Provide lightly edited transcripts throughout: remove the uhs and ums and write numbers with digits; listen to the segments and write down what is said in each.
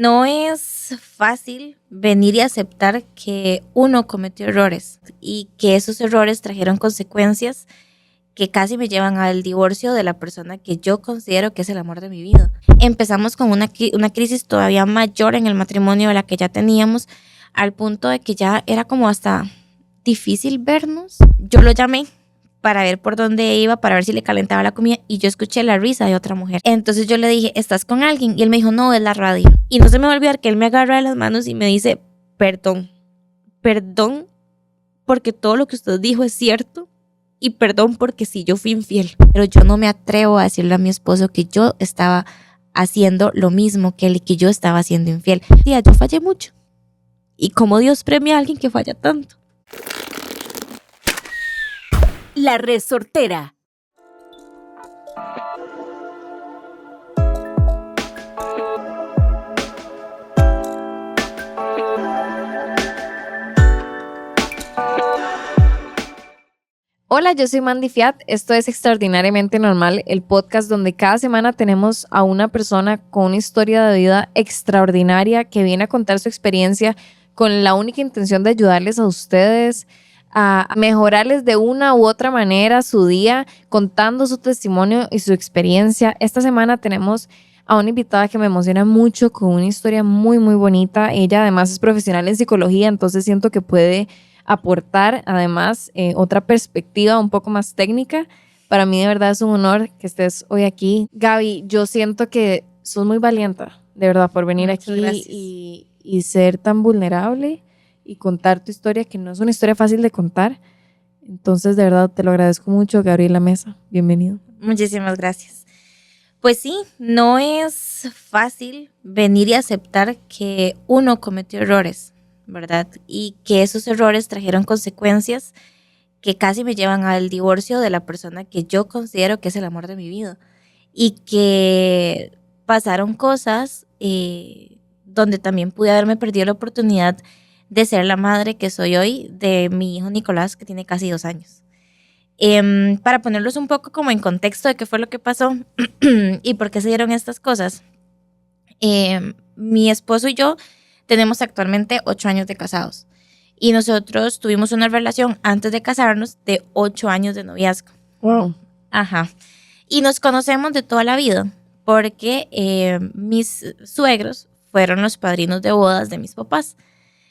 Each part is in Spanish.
No es fácil venir y aceptar que uno cometió errores y que esos errores trajeron consecuencias que casi me llevan al divorcio de la persona que yo considero que es el amor de mi vida. Empezamos con una crisis todavía mayor en el matrimonio de la que ya teníamos, al punto de que ya era como hasta difícil vernos. Yo lo llamé para ver por dónde iba, para ver si le calentaba la comida, y yo escuché la risa de otra mujer. Entonces yo le dije, ¿estás con alguien? Y él me dijo, no, es la radio. Y no se me va a olvidar que él me agarra de las manos y me dice, perdón, porque todo lo que usted dijo es cierto, y perdón porque sí, yo fui infiel. Pero yo no me atrevo a decirle a mi esposo que yo estaba haciendo lo mismo que él y que yo estaba siendo infiel. Tía, yo fallé mucho. ¿Y cómo Dios premia a alguien que falla tanto? La Resortera. Hola, yo soy Mandy Fiat, esto es Extraordinariamente Normal, el podcast donde cada semana tenemos a una persona con una historia de vida extraordinaria que viene a contar su experiencia con la única intención de ayudarles a ustedes a mejorarles de una u otra manera su día, contando su testimonio y su experiencia. Esta semana tenemos a una invitada que me emociona mucho, con una historia muy, muy bonita. Ella además es profesional en psicología, entonces siento que puede aportar además otra perspectiva un poco más técnica. Para mí de verdad es un honor que estés hoy aquí. Gaby, yo siento que sos muy valiente, de verdad, por venir aquí y ser tan vulnerable y contar tu historia, que no es una historia fácil de contar. Entonces, de verdad, te lo agradezco mucho, Gabriela Mesa. Bienvenido. Muchísimas gracias. Pues sí, no es fácil venir y aceptar que uno cometió errores, ¿verdad? Y que esos errores trajeron consecuencias que casi me llevan al divorcio de la persona que yo considero que es el amor de mi vida. Y que pasaron cosas donde también pude haberme perdido la oportunidad de ser la madre que soy hoy de mi hijo Nicolás, que tiene casi 2 años. Para ponerlos un poco como en contexto de qué fue lo que pasó y por qué se dieron estas cosas. Mi esposo y yo tenemos actualmente 8 años de casados. Y nosotros tuvimos una relación antes de casarnos de 8 años de noviazgo. Wow. Ajá. Y nos conocemos de toda la vida porque mis suegros fueron los padrinos de bodas de mis papás.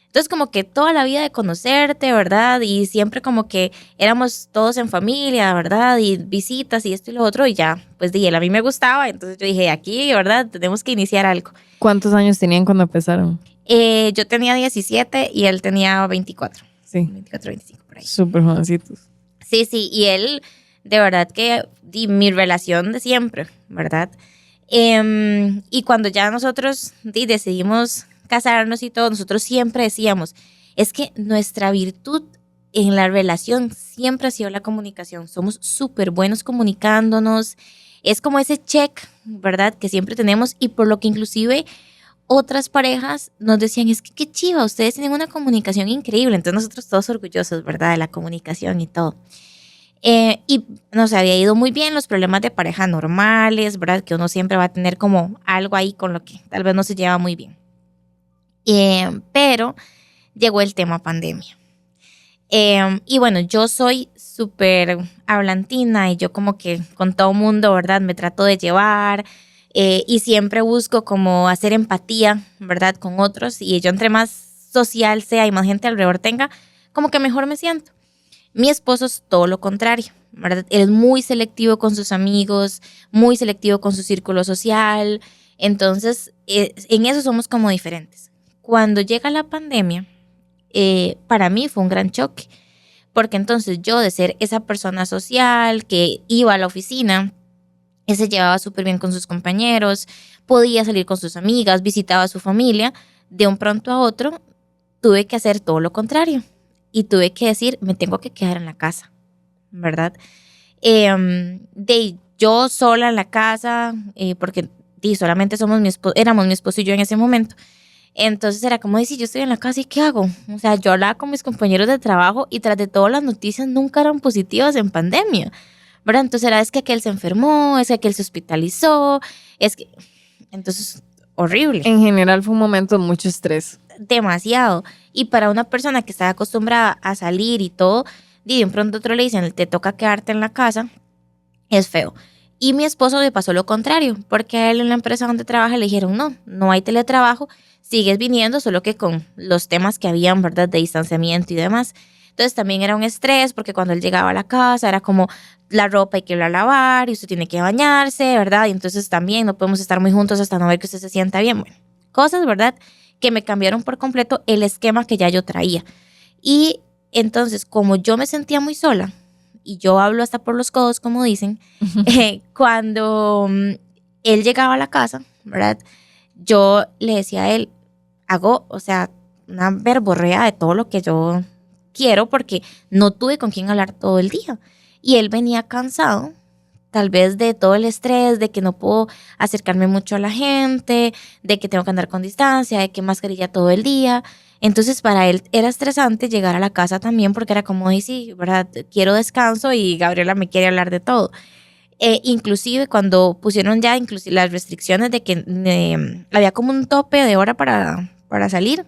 Entonces como que toda la vida de conocerte, ¿verdad? Y siempre como que éramos todos en familia, ¿verdad? Y visitas y esto y lo otro, y ya, pues dije, él a mí me gustaba, entonces yo dije, aquí, ¿verdad? Tenemos que iniciar algo. ¿Cuántos años tenían cuando empezaron? Yo tenía 17 y él tenía 24. Sí. 24, 25, por ahí. Súper jovencitos. Sí, y él, de verdad que mi relación de siempre, ¿verdad? Y cuando ya nosotros decidimos casarnos y todo, nosotros siempre decíamos, es que nuestra virtud en la relación siempre ha sido la comunicación. Somos súper buenos comunicándonos. Es como ese check, ¿verdad? Que siempre tenemos, y por lo que inclusive otras parejas nos decían, es que qué chiva, ustedes tienen una comunicación increíble. Entonces nosotros todos orgullosos, ¿verdad? De la comunicación y todo. Y nos había ido muy bien los problemas de pareja normales, ¿verdad? Que uno siempre va a tener como algo ahí con lo que tal vez no se lleva muy bien. Pero llegó el tema pandemia. Y bueno, yo soy súper hablantina y yo como que con todo mundo, ¿verdad? Me trato de llevar y siempre busco como hacer empatía, ¿verdad? Con otros, y yo entre más social sea y más gente alrededor tenga, como que mejor me siento. Mi esposo es todo lo contrario, ¿verdad? Él es muy selectivo con sus amigos, muy selectivo con su círculo social. Entonces, en eso somos como diferentes. Cuando llega la pandemia, para mí fue un gran choque, porque entonces yo, de ser esa persona social que iba a la oficina, se llevaba súper bien con sus compañeros, podía salir con sus amigas, visitaba a su familia, de un pronto a otro tuve que hacer todo lo contrario y tuve que decir, me tengo que quedar en la casa, ¿verdad? De yo sola en la casa, porque solamente éramos mi esposo y yo en ese momento. Entonces era como decir, yo estoy en la casa y ¿qué hago? O sea, yo hablaba con mis compañeros de trabajo y tras de todo las noticias nunca eran positivas en pandemia, ¿verdad? Entonces era, es que aquel se enfermó, es que aquel se hospitalizó, es que... Entonces, horrible. En general fue un momento de mucho estrés. Demasiado. Y para una persona que está acostumbrada a salir y todo, y de un pronto a otro le dicen, te toca quedarte en la casa, es feo. Y mi esposo le pasó lo contrario, porque a él en la empresa donde trabaja le dijeron, no hay teletrabajo, sigues viniendo, solo que con los temas que habían, ¿verdad? De distanciamiento y demás. Entonces también era un estrés, porque cuando él llegaba a la casa era como la ropa hay que irla a lavar y usted tiene que bañarse, ¿verdad? Y entonces también no podemos estar muy juntos hasta no ver que usted se sienta bien. Bueno, cosas, ¿verdad? Que me cambiaron por completo el esquema que ya yo traía. Y entonces, como yo me sentía muy sola, y yo hablo hasta por los codos, como dicen, cuando él llegaba a la casa, ¿verdad? Yo le decía a él, hago, o sea, una verborrea de todo lo que yo quiero porque no tuve con quién hablar todo el día. Y él venía cansado, tal vez de todo el estrés, de que no puedo acercarme mucho a la gente, de que tengo que andar con distancia, de que mascarilla todo el día. Entonces para él era estresante llegar a la casa también porque era como, sí, ¿verdad? Quiero descanso y Gabriela me quiere hablar de todo. Inclusive cuando pusieron ya inclusive las restricciones de que había como un tope de hora para salir,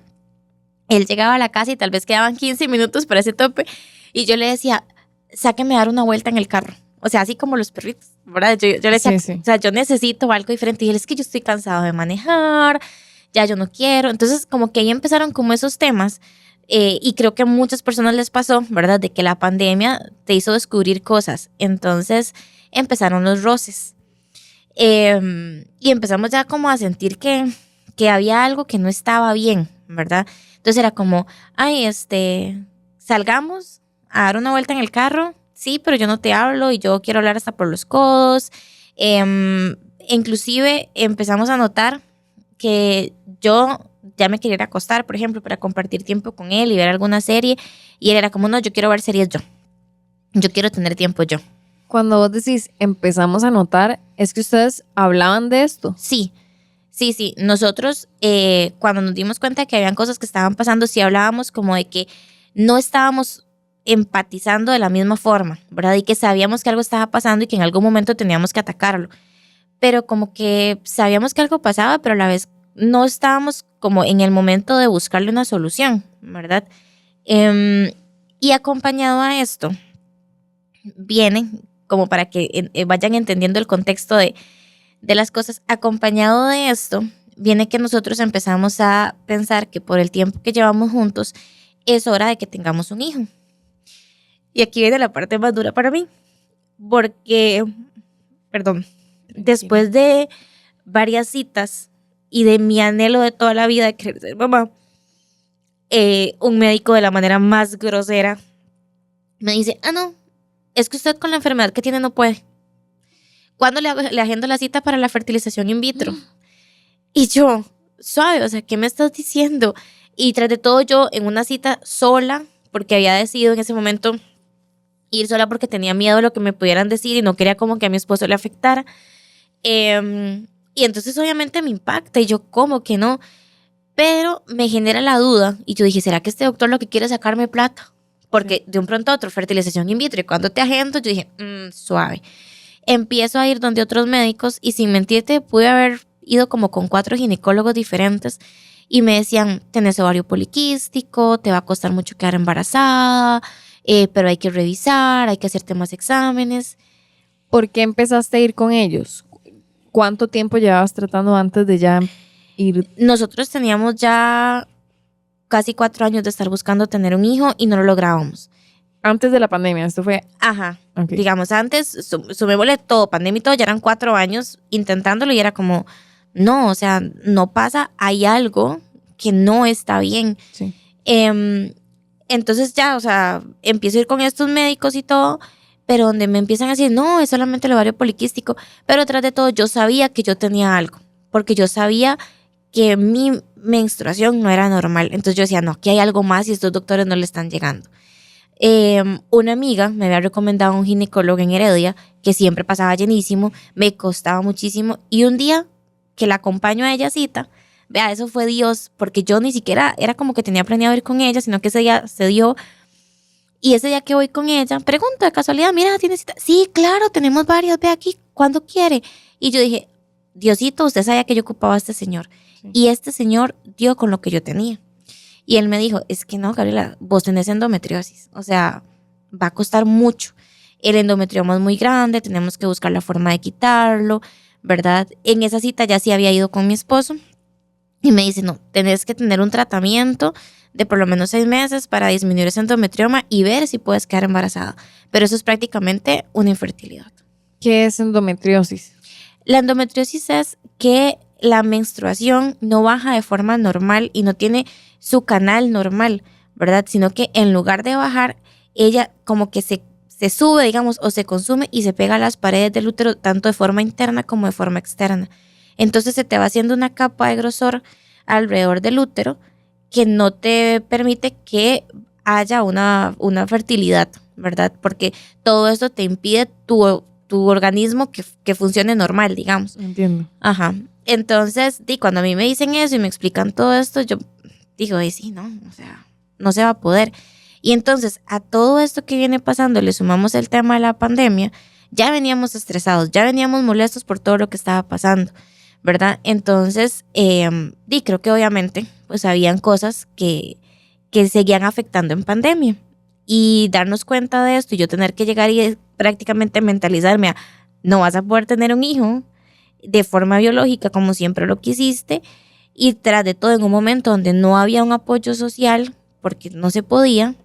él llegaba a la casa y tal vez quedaban 15 minutos para ese tope y yo le decía, sáqueme a dar una vuelta en el carro. O sea, así como los perritos, ¿verdad? Yo le decía, Sí. o sea, yo necesito algo diferente. Y él, es que yo estoy cansado de manejar, ya yo no quiero. Entonces, como que ahí empezaron como esos temas. Y creo que a muchas personas les pasó, ¿verdad? De que la pandemia te hizo descubrir cosas. Entonces, empezaron los roces. Y empezamos ya como a sentir que había algo que no estaba bien, ¿verdad? Entonces era como, ay, salgamos a dar una vuelta en el carro. Sí, pero yo no te hablo y yo quiero hablar hasta por los codos. Inclusive empezamos a notar que yo ya me quería ir a acostar, por ejemplo, para compartir tiempo con él y ver alguna serie. Y él era como, no, yo quiero ver series yo. Yo quiero tener tiempo yo. Cuando vos decís empezamos a notar, ¿es que ustedes hablaban de esto? Sí. Nosotros cuando nos dimos cuenta de que habían cosas que estaban pasando, sí hablábamos como de que no estábamos empatizando de la misma forma, ¿verdad? Y que sabíamos que algo estaba pasando y que en algún momento teníamos que atacarlo. Pero como que sabíamos que algo pasaba, pero a la vez no estábamos como en el momento de buscarle una solución, ¿verdad? Y acompañado a esto, viene como para que vayan entendiendo el contexto de las cosas, acompañado de esto, viene que nosotros empezamos a pensar que por el tiempo que llevamos juntos, es hora de que tengamos un hijo. Y aquí viene la parte más dura para mí, porque, después de varias citas y de mi anhelo de toda la vida de querer ser mamá, un médico de la manera más grosera me dice, no, es que usted con la enfermedad que tiene no puede. ¿Cuándo le agendo la cita para la fertilización in vitro? Y yo, suave, o sea, ¿qué me estás diciendo? Y tras de todo yo en una cita sola, porque había decidido en ese momento ir sola porque tenía miedo de lo que me pudieran decir y no quería como que a mi esposo le afectara. Y entonces obviamente me impacta y yo, ¿cómo que no? Pero me genera la duda y yo dije, ¿será que este doctor lo que quiere es sacarme plata? Porque de un pronto a otro, fertilización in vitro, y cuando te agendo, yo dije, suave. Empiezo a ir donde otros médicos y sin mentirte pude haber ido como con 4 ginecólogos diferentes y me decían, tenés ovario poliquístico, te va a costar mucho quedar embarazada, pero hay que revisar, hay que hacerte más exámenes. ¿Por qué empezaste a ir con ellos? ¿Cuánto tiempo llevabas tratando antes de ya ir? Nosotros teníamos ya casi 4 años de estar buscando tener un hijo y no lo lográbamos. Antes de la pandemia, esto fue... Ajá, Okay. Digamos, antes, sumémosle todo, pandemia y todo, ya eran 4 años intentándolo y era como, no, o sea, no pasa, hay algo que no está bien. Sí. Entonces ya, o sea, empiezo a ir con estos médicos y todo, pero donde me empiezan a decir, no, es solamente el ovario poliquístico, pero tras de todo yo sabía que yo tenía algo, porque yo sabía que mi menstruación no era normal. Entonces yo decía, no, aquí hay algo más y estos doctores no le están llegando. Una amiga me había recomendado un ginecólogo en Heredia que siempre pasaba llenísimo, me costaba muchísimo y un día que la acompaño a ella a cita, vea, eso fue Dios, porque yo ni siquiera era como que tenía planeado ir con ella, sino que ese día se dio y ese día que voy con ella, pregunto de casualidad, mira, ¿tienes cita? Sí, claro, tenemos varias, ve aquí, ¿cuándo quiere? Y yo dije, Diosito, usted sabía que yo ocupaba a este señor. Sí. Y este señor dio con lo que yo tenía. Y él me dijo, es que no, Gabriela, vos tenés endometriosis. O sea, va a costar mucho. El endometrioma es muy grande, tenemos que buscar la forma de quitarlo, ¿verdad? En esa cita ya sí había ido con mi esposo. Y me dice, no, tenés que tener un tratamiento de por lo menos 6 meses para disminuir ese endometrioma y ver si puedes quedar embarazada. Pero eso es prácticamente una infertilidad. ¿Qué es endometriosis? La endometriosis es que la menstruación no baja de forma normal y no tiene su canal normal, ¿verdad? Sino que en lugar de bajar, ella como que se sube, digamos, o se consume y se pega a las paredes del útero, tanto de forma interna como de forma externa. Entonces se te va haciendo una capa de grosor alrededor del útero que no te permite que haya una fertilidad, ¿verdad? Porque todo esto te impide tu organismo que funcione normal, digamos. Entiendo. Ajá. Entonces, cuando a mí me dicen eso y me explican todo esto, yo digo, sí, no, o sea, no se va a poder. Y entonces, a todo esto que viene pasando, le sumamos el tema de la pandemia, ya veníamos estresados, ya veníamos molestos por todo lo que estaba pasando, ¿verdad? Entonces, creo que obviamente, pues habían cosas que seguían afectando en pandemia. Y darnos cuenta de esto y yo tener que llegar y prácticamente mentalizarme a no vas a poder tener un hijo de forma biológica como siempre lo quisiste, y tras de todo en un momento donde no había un apoyo social porque no se podía,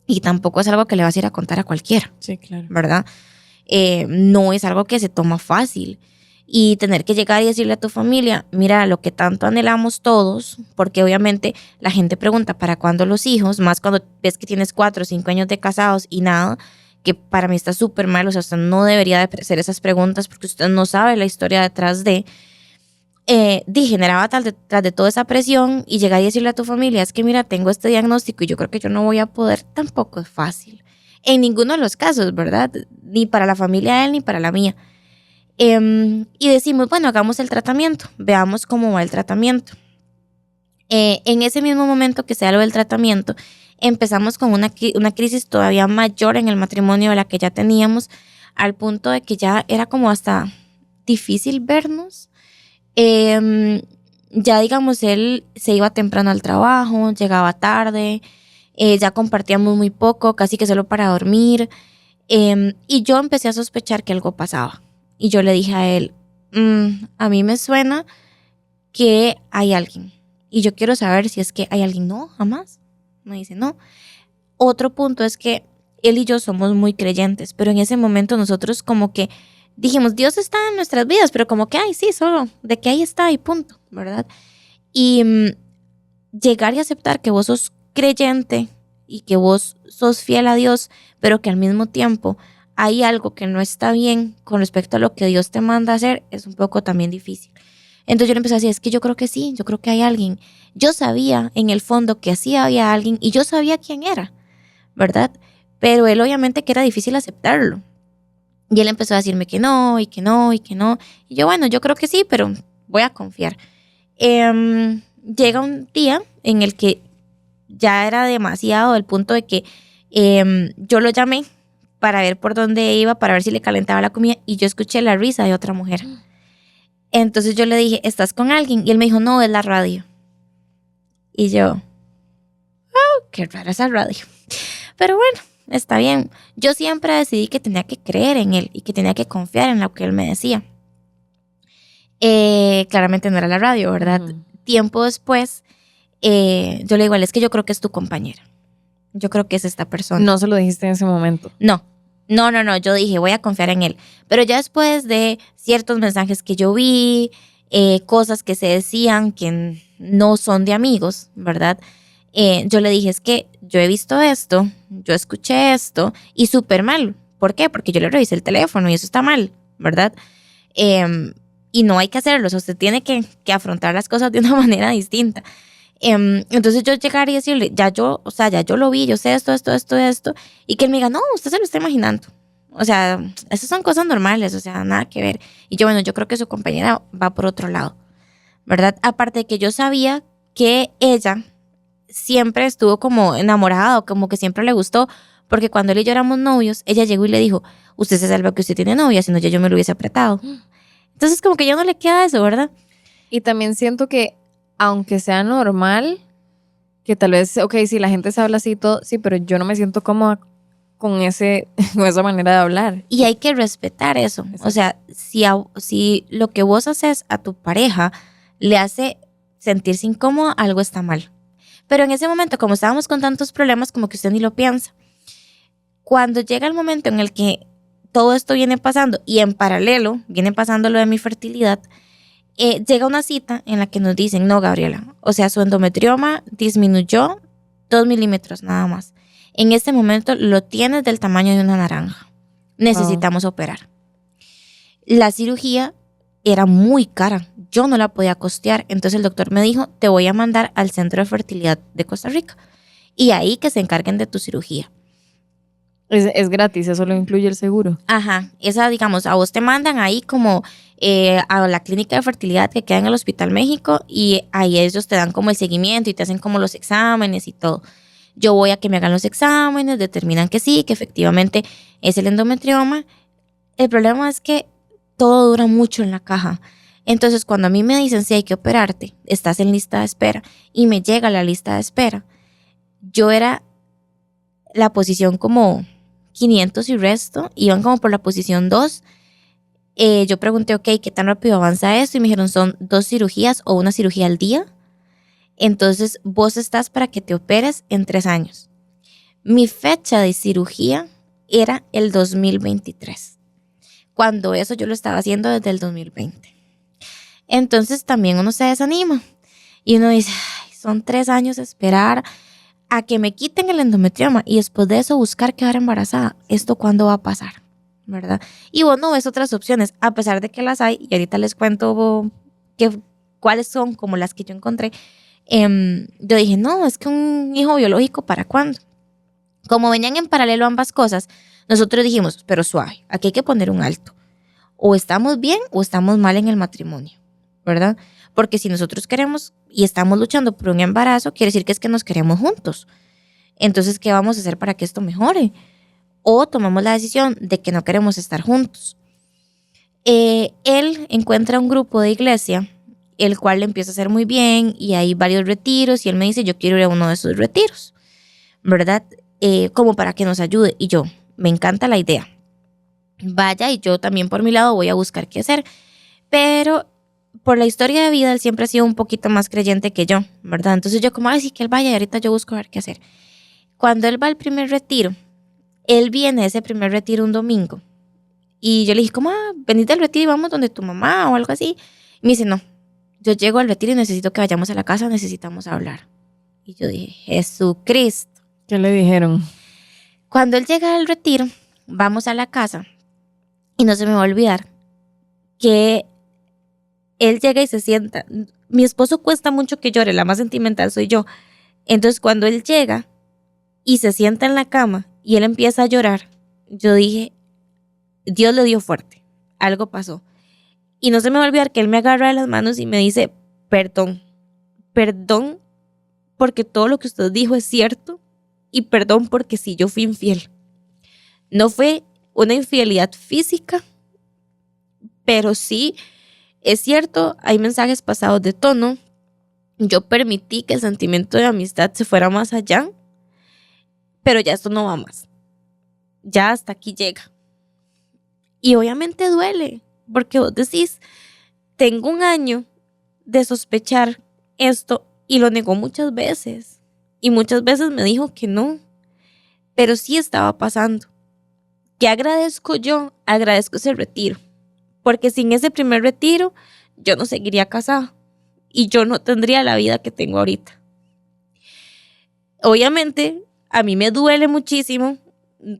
y tampoco es algo que le vas a ir a contar a cualquiera. Sí, claro. ¿Verdad? No es algo que se toma fácil. Y tener que llegar y decirle a tu familia, mira, lo que tanto anhelamos todos, porque obviamente la gente pregunta ¿para cuándo los hijos? Más cuando ves que tienes 4 o 5 años de casados y nada, que para mí está súper mal. O sea, usted no debería de hacer esas preguntas porque usted no sabe la historia detrás de. Generaba tras de toda esa presión, y llegar y decirle a tu familia, es que mira, tengo este diagnóstico y yo creo que yo no voy a poder, tampoco es fácil. En ninguno de los casos, ¿verdad? Ni para la familia de él ni para la mía. Y decimos, bueno, hagamos el tratamiento, veamos cómo va el tratamiento. En ese mismo momento que se da lo del tratamiento, empezamos con una crisis todavía mayor en el matrimonio de la que ya teníamos, al punto de que ya era como hasta difícil vernos. Ya digamos, él se iba temprano al trabajo, llegaba tarde, ya compartíamos muy poco, casi que solo para dormir, y yo empecé a sospechar que algo pasaba. Y yo le dije a él, a mí me suena que hay alguien. Y yo quiero saber si es que hay alguien. No, jamás. Me dice, no. Otro punto es que él y yo somos muy creyentes, pero en ese momento nosotros como que dijimos, Dios está en nuestras vidas, pero como que, sí, solo de que ahí está y punto, ¿verdad? Y llegar y aceptar que vos sos creyente y que vos sos fiel a Dios, pero que al mismo tiempo hay algo que no está bien con respecto a lo que Dios te manda a hacer, es un poco también difícil. Entonces yo le empecé a decir, es que yo creo que sí, yo creo que hay alguien. Yo sabía en el fondo que sí había alguien y yo sabía quién era, ¿verdad? Pero él obviamente que era difícil aceptarlo. Y él empezó a decirme que no, y que no, y que no. Y yo, bueno, yo creo que sí, pero voy a confiar. Llega un día en el que ya era demasiado, el punto de que yo lo llamé para ver por dónde iba, para ver si le calentaba la comida, y yo escuché la risa de otra mujer. Entonces yo le dije, ¿estás con alguien? Y él me dijo, no, es la radio. Y yo, qué rara esa radio. Pero bueno, está bien. Yo siempre decidí que tenía que creer en él y que tenía que confiar en lo que él me decía. Claramente no era la radio, ¿verdad? Tiempo después, yo le digo, es que yo creo que es tu compañera. Yo creo que es esta persona. No se lo dijiste en ese momento. No. Yo dije, voy a confiar en él. Pero ya después de ciertos mensajes que yo vi, cosas que se decían que no son de amigos, ¿verdad? Yo le dije, es que yo he visto esto, yo escuché esto y súper mal. ¿Por qué? Porque yo le revisé el teléfono y eso está mal, ¿verdad? Y no hay que hacerlo. O sea, usted tiene que afrontar las cosas de una manera distinta. Entonces yo llegar y decirle, ya yo lo vi, yo sé esto, y que él me diga, no, usted se lo está imaginando. O sea, esas son cosas normales, o sea, nada que ver. Y yo, bueno, yo creo que su compañera va por otro lado, ¿verdad? Aparte de que yo sabía que ella siempre estuvo como enamorada, o como que siempre le gustó, porque cuando él y yo éramos novios, ella llegó y le dijo, usted se salva que usted tiene novia, si no ya yo me lo hubiese apretado. Entonces como que ya no le queda eso, ¿verdad? Y también siento que, aunque sea normal, que tal vez, ok, si la gente se habla así y todo, sí, pero yo no me siento cómoda con con esa manera de hablar. Y hay que respetar eso. Exacto. O sea, si lo que vos haces a tu pareja le hace sentirse incómodo, algo está mal. Pero en ese momento, como estábamos con tantos problemas, como que usted ni lo piensa. Cuando llega el momento en el que todo esto viene pasando y en paralelo viene pasando lo de mi fertilidad, llega una cita en la que nos dicen, no, Gabriela, o sea, su endometrioma disminuyó 2 milímetros nada más. En este momento lo tienes del tamaño de una naranja. Necesitamos operar. La cirugía era muy cara. Yo no la podía costear. Entonces el doctor me dijo, te voy a mandar al Centro de Fertilidad de Costa Rica. Y ahí que se encarguen de tu cirugía. Es gratis, eso lo incluye el seguro. Ajá, esa digamos, a vos te mandan ahí como a la clínica de fertilidad que queda en el Hospital México y ahí ellos te dan como el seguimiento y te hacen como los exámenes y todo. Yo voy a que me hagan los exámenes, determinan que sí, que efectivamente es el endometrioma. El problema es que todo dura mucho en la caja. Entonces cuando a mí me dicen si hay que operarte, estás en lista de espera y me llega la lista de espera, yo era la posición como 500 y resto, iban como por la posición 2. Yo pregunté, ok, ¿qué tan rápido avanza esto? Y me dijeron, son 2 cirugías o una cirugía al día. Entonces, vos estás para que te operes en 3 años. Mi fecha de cirugía era el 2023. Cuando eso yo lo estaba haciendo desde el 2020. Entonces, también uno se desanima. Y uno dice, ay, son 3 años de esperar a que me quiten el endometrioma y después de eso buscar quedar embarazada. ¿Esto cuándo va a pasar? ¿Verdad? Y vos no ves otras opciones, a pesar de que las hay, y ahorita les cuento cuáles son como las que yo encontré. Yo dije, no, es que un hijo biológico, ¿para cuándo? Como venían en paralelo ambas cosas, nosotros dijimos, pero suave, aquí hay que poner un alto. O estamos bien o estamos mal en el matrimonio, ¿verdad? Porque si nosotros queremos y estamos luchando por un embarazo, quiere decir que es que nos queremos juntos. Entonces, ¿qué vamos a hacer para que esto mejore? O tomamos la decisión de que no queremos estar juntos. Él encuentra un grupo de iglesia, el cual le empieza a hacer muy bien y hay varios retiros y él me dice, yo quiero ir a uno de esos retiros, ¿verdad? Como para que nos ayude. Y yo, me encanta la idea. Vaya, y yo también por mi lado voy a buscar qué hacer. Pero por la historia de vida, él siempre ha sido un poquito más creyente que yo, ¿verdad? Entonces yo como, ay, sí, que él vaya y ahorita yo busco a ver qué hacer. Cuando él va al primer retiro, él viene a ese primer retiro un domingo. Y yo le dije, como, venid del retiro y vamos donde tu mamá o algo así. Y me dice, no, yo llego al retiro y necesito que vayamos a la casa, necesitamos hablar. Y yo dije, Jesucristo. ¿Qué le dijeron? Cuando él llega al retiro, vamos a la casa y no se me va a olvidar que él llega y se sienta. Mi esposo cuesta mucho que llore, la más sentimental soy yo. Entonces cuando él llega y se sienta en la cama y él empieza a llorar, yo dije, Dios le dio fuerte, algo pasó. Y no se me va a olvidar que él me agarra de las manos y me dice, perdón porque todo lo que usted dijo es cierto y perdón porque sí, yo fui infiel. No fue una infidelidad física, pero sí, es cierto, hay mensajes pasados de tono. Yo permití que el sentimiento de amistad se fuera más allá, pero ya esto no va más. Ya hasta aquí llega. Y obviamente duele, porque vos decís, tengo un año de sospechar esto y lo negó muchas veces. Y muchas veces me dijo que no, pero sí estaba pasando. ¿Qué agradezco yo? Agradezco ese retiro, porque sin ese primer retiro yo no seguiría casada y yo no tendría la vida que tengo ahorita. Obviamente, a mí me duele muchísimo.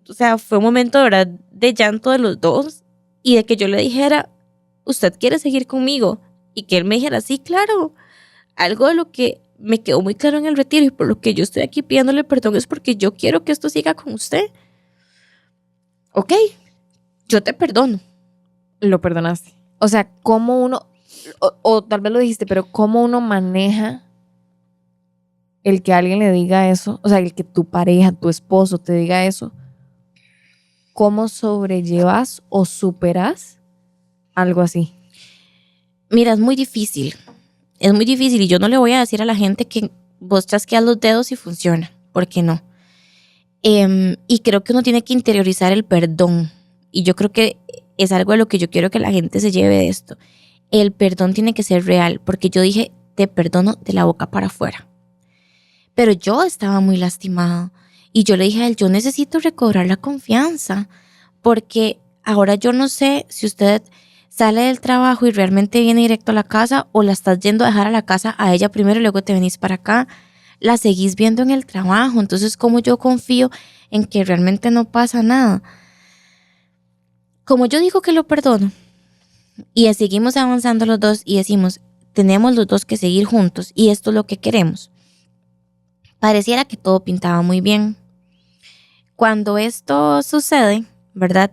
O sea, fue un momento de verdad de llanto de los dos y de que yo le dijera, ¿usted quiere seguir conmigo? Y que él me dijera, sí, claro. Algo de lo que me quedó muy claro en el retiro y por lo que yo estoy aquí pidiéndole perdón es porque yo quiero que esto siga con usted. Ok, yo te perdono. Lo perdonaste. O sea, ¿cómo uno, o tal vez lo dijiste, pero cómo uno maneja el que alguien le diga eso? O sea, el que tu pareja, tu esposo te diga eso. ¿Cómo sobrellevas o superas algo así? Mira, es muy difícil. Es muy difícil y yo no le voy a decir a la gente que vos chasqueas los dedos y funciona. ¿Por qué no? Y creo que uno tiene que interiorizar el perdón. Y yo creo que es algo de lo que yo quiero que la gente se lleve de esto. El perdón tiene que ser real, porque yo dije, te perdono de la boca para afuera. Pero yo estaba muy lastimada. Y yo le dije a él, yo necesito recobrar la confianza, porque ahora yo no sé si usted sale del trabajo y realmente viene directo a la casa o la estás yendo a dejar a la casa a ella primero y luego te venís para acá. La seguís viendo en el trabajo. Entonces, ¿cómo yo confío en que realmente no pasa nada? Como yo digo que lo perdono y seguimos avanzando los dos y decimos, tenemos los dos que seguir juntos y esto es lo que queremos. Pareciera que todo pintaba muy bien. Cuando esto sucede, ¿verdad?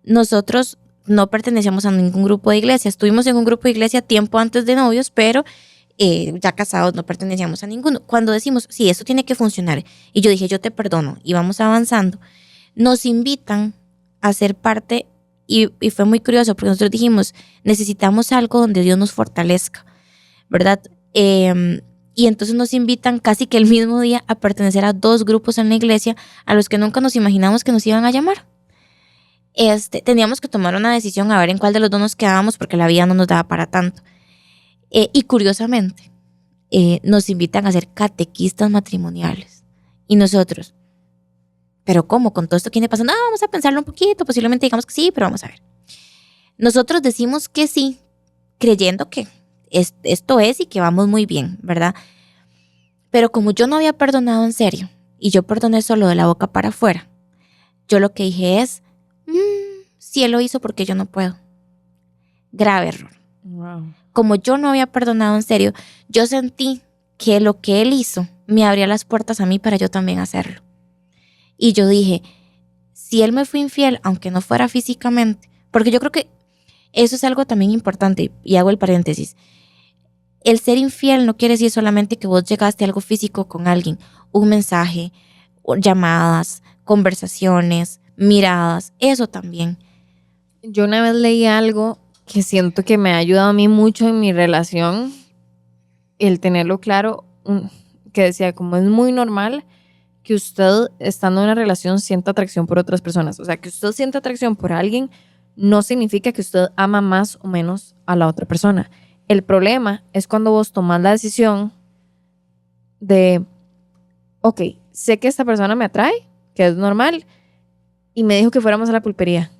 Nosotros no pertenecíamos a ningún grupo de iglesia. Estuvimos en un grupo de iglesia tiempo antes de novios, pero ya casados no pertenecíamos a ninguno. Cuando decimos, sí, esto tiene que funcionar, y yo dije, yo te perdono, y vamos avanzando, nos invitan a ser parte, y fue muy curioso, porque nosotros dijimos, necesitamos algo donde Dios nos fortalezca, ¿verdad? Y entonces nos invitan casi que el mismo día a pertenecer a 2 grupos en la iglesia a los que nunca nos imaginamos que nos iban a llamar. Teníamos que tomar una decisión a ver en cuál de los 2 nos quedábamos, porque la vida no nos daba para tanto. Y curiosamente, nos invitan a ser catequistas matrimoniales. Y nosotros, ¿pero cómo? Con todo esto que viene pasando, vamos a pensarlo un poquito, posiblemente digamos que sí, pero vamos a ver. Nosotros decimos que sí, creyendo que esto es y que vamos muy bien, ¿verdad? Pero como yo no había perdonado en serio, y yo perdoné solo de la boca para afuera, yo lo que dije es, si él lo hizo, porque yo no puedo. Grave error. Wow. Como yo no había perdonado en serio, yo sentí que lo que él hizo me abría las puertas a mí para yo también hacerlo. Y yo dije, si él me fue infiel, aunque no fuera físicamente, porque yo creo que eso es algo también importante, y hago el paréntesis. El ser infiel no quiere decir solamente que vos llegaste a algo físico con alguien, un mensaje, llamadas, conversaciones, miradas, eso también. Yo una vez leí algo que siento que me ha ayudado a mí mucho en mi relación, el tenerlo claro, que decía, como es muy normal que usted, estando en una relación, sienta atracción por otras personas. O sea, que usted sienta atracción por alguien no significa que usted ama más o menos a la otra persona. El problema es cuando vos tomás la decisión de, ok, sé que esta persona me atrae, que es normal, y me dijo que fuéramos a la pulpería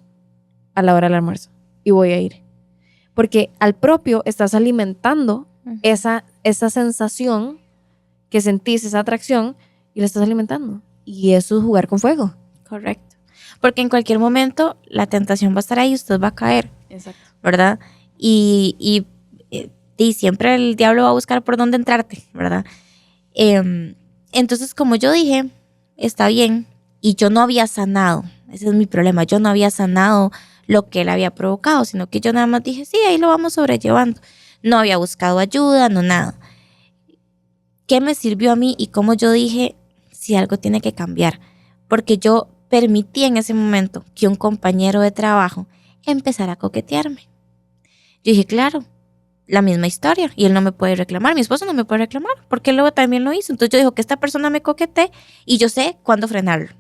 a la hora del almuerzo, y voy a ir. Porque al propio estás alimentando esa sensación que sentís, esa atracción, y la estás alimentando. Y eso es jugar con fuego. Correcto. Porque en cualquier momento la tentación va a estar ahí y usted va a caer. Exacto. ¿Verdad? Y siempre el diablo va a buscar por dónde entrarte, ¿verdad? Entonces, como yo dije, está bien, y yo no había sanado, ese es mi problema, yo no había sanado lo que él había provocado, sino que yo nada más dije, sí, ahí lo vamos sobrellevando. No había buscado ayuda, no nada. ¿Qué me sirvió a mí y cómo yo dije, si algo tiene que cambiar? Porque yo permití en ese momento que un compañero de trabajo empezara a coquetearme. Yo dije, claro, la misma historia, y él no me puede reclamar, mi esposo no me puede reclamar, porque él luego también lo hizo. Entonces yo digo que esta persona me coquetee y yo sé cuándo frenarlo.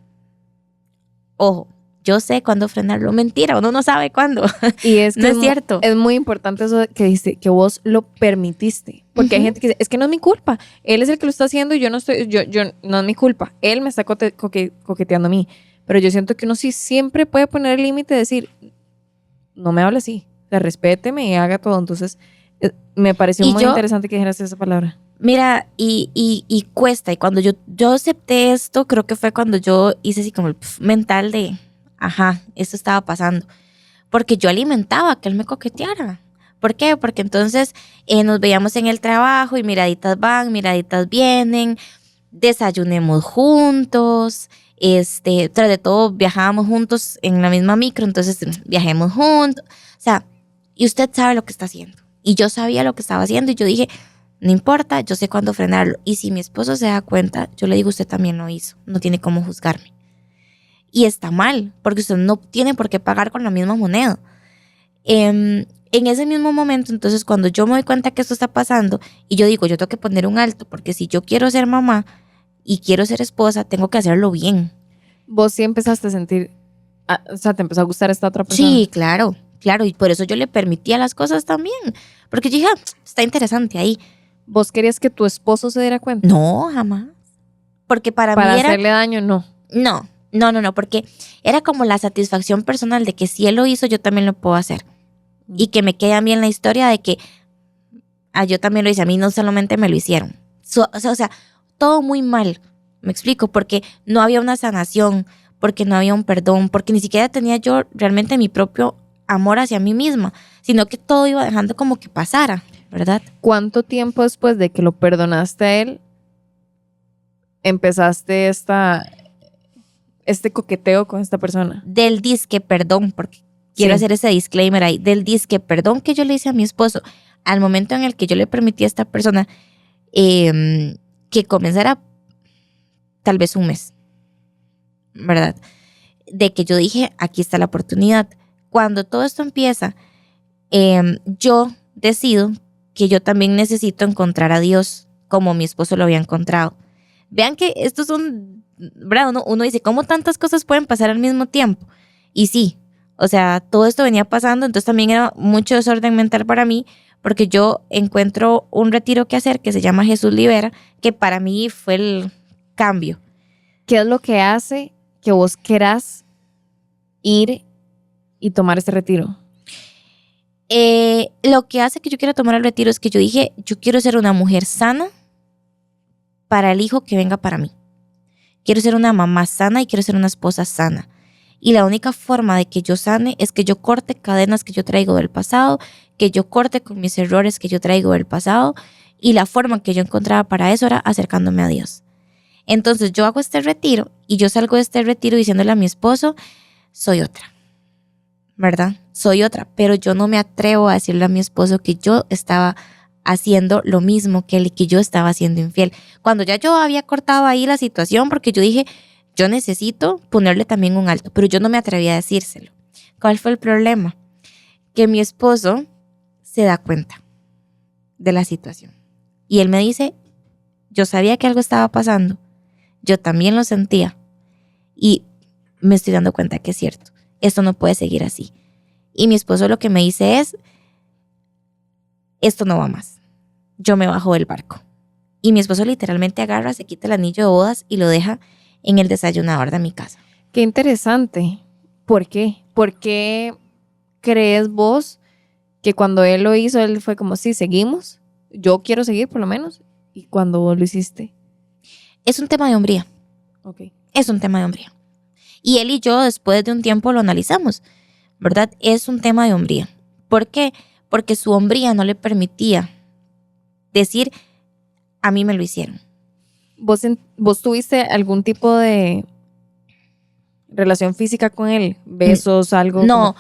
Ojo, yo sé cuándo frenarlo. Mentira, uno no sabe cuándo. Y es que no es cierto. Es muy importante eso que dice, que vos lo permitiste. Porque hay gente que dice, es que no es mi culpa. Él es el que lo está haciendo y yo no estoy, yo no es mi culpa. Él me está coqueteando a mí. Pero yo siento que uno sí siempre puede poner el límite y decir, no me hable así. O sea, respéteme y haga todo. Entonces, me pareció muy interesante que dijeras esa palabra. Mira, y cuesta. Y cuando yo acepté esto, creo que fue cuando yo hice así como el mental de, ajá, esto estaba pasando. Porque yo alimentaba que él me coqueteara. ¿Por qué? Porque entonces nos veíamos en el trabajo y miraditas van, miraditas vienen, desayunemos juntos, tras de todo viajábamos juntos en la misma micro, entonces viajemos juntos. O sea, y usted sabe lo que está haciendo. Y yo sabía lo que estaba haciendo y yo dije, no importa, yo sé cuándo frenarlo. Y si mi esposo se da cuenta, yo le digo, usted también lo hizo, no tiene cómo juzgarme. Y está mal, porque usted no tiene por qué pagar con la misma moneda. en ese mismo momento, entonces cuando yo me doy cuenta que esto está pasando y yo digo, yo tengo que poner un alto, porque si yo quiero ser mamá y quiero ser esposa, tengo que hacerlo bien. Vos sí empezaste a sentir, o sea, te empezó a gustar esta otra persona. Sí, claro, y por eso yo le permitía las cosas también, porque yo dije, está interesante ahí. ¿Vos querías que tu esposo se diera cuenta? No, jamás. Porque para mí era... hacerle daño, no. No, porque era como la satisfacción personal de que si él lo hizo, yo también lo puedo hacer. Y que me queda bien la historia de que yo también lo hice, a mí no solamente me lo hicieron. O sea, todo muy mal, me explico, porque no había una sanación, porque no había un perdón, porque ni siquiera tenía yo realmente mi propio amor hacia mí misma, sino que todo iba dejando como que pasara, ¿verdad? ¿Cuánto tiempo después de que lo perdonaste a él empezaste este coqueteo con esta persona? Del disque perdón, porque quiero hacer ese disclaimer ahí, del disque perdón que yo le hice a mi esposo, al momento en el que yo le permití a esta persona que comenzara tal vez un mes, ¿verdad? De que yo dije, aquí está la oportunidad. Cuando todo esto empieza, yo decido que yo también necesito encontrar a Dios como mi esposo lo había encontrado. Vean que estos son, ¿verdad? Uno dice, ¿cómo tantas cosas pueden pasar al mismo tiempo? Y sí, o sea, todo esto venía pasando, entonces también era mucho desorden mental para mí, porque yo encuentro un retiro que hacer que se llama Jesús Libera, que para mí fue el cambio. ¿Qué es lo que hace que vos querás ir y tomar este retiro? Lo que hace que yo quiera tomar el retiro es que yo dije, yo quiero ser una mujer sana para el hijo que venga para mí. Quiero ser una mamá sana y quiero ser una esposa sana. Y la única forma de que yo sane es que yo corte cadenas que yo traigo del pasado, que yo corte con mis errores que yo traigo del pasado. Y la forma que yo encontraba para eso era acercándome a Dios. Entonces yo hago este retiro y yo salgo de este retiro diciéndole a mi esposo, soy otra, ¿verdad? Soy otra, pero yo no me atrevo a decirle a mi esposo que yo estaba haciendo lo mismo que él y que yo estaba siendo infiel. Cuando ya yo había cortado ahí la situación, porque yo dije, yo necesito ponerle también un alto, pero yo no me atreví a decírselo. ¿Cuál fue el problema? Que mi esposo se da cuenta de la situación. Y él me dice, yo sabía que algo estaba pasando, yo también lo sentía y me estoy dando cuenta que es cierto, esto no puede seguir así. Y mi esposo lo que me dice es, esto no va más, yo me bajo del barco. Y mi esposo literalmente agarra, se quita el anillo de bodas y lo deja en el desayunador de mi casa. Qué interesante. ¿Por qué? ¿Por qué crees vos que cuando él lo hizo, él fue como, sí, seguimos? Yo quiero seguir por lo menos. ¿Y cuando vos lo hiciste? Es un tema de hombría. Okay. Es un tema de hombría. Y él y yo después de un tiempo lo analizamos, ¿verdad? Es un tema de hombría. ¿Por qué? Porque su hombría no le permitía decir, a mí me lo hicieron. ¿Vos tuviste algún tipo de relación física con él? ¿Besos, algo? No,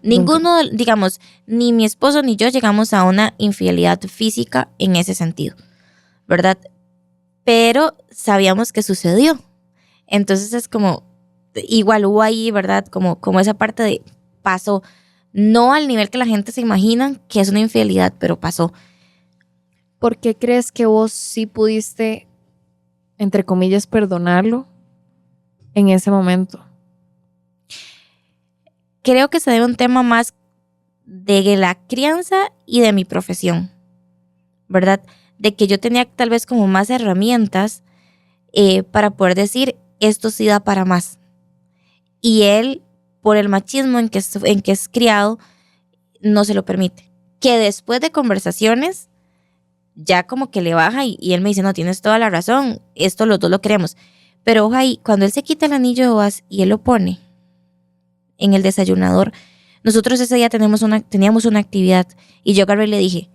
ninguno, digamos, ni mi esposo ni yo llegamos a una infidelidad física en ese sentido, ¿verdad? Pero sabíamos que sucedió. Entonces es como, igual hubo ahí, ¿verdad? Como esa parte de pasó. No al nivel que la gente se imagina que es una infidelidad, pero pasó. ¿Por qué crees que vos sí pudiste, entre comillas, perdonarlo en ese momento? Creo que se debe a un tema más de la crianza y de mi profesión, ¿verdad? De que yo tenía tal vez como más herramientas para poder decir, esto sí da para más. Y él, por el machismo en que es criado, no se lo permite. Que después de conversaciones, ya como que le baja y él me dice, no, tienes toda la razón, esto los dos lo queremos. Pero ojo ahí, cuando él se quita el anillo de bodas y él lo pone en el desayunador, nosotros ese día teníamos una actividad y yo agarré y le dije,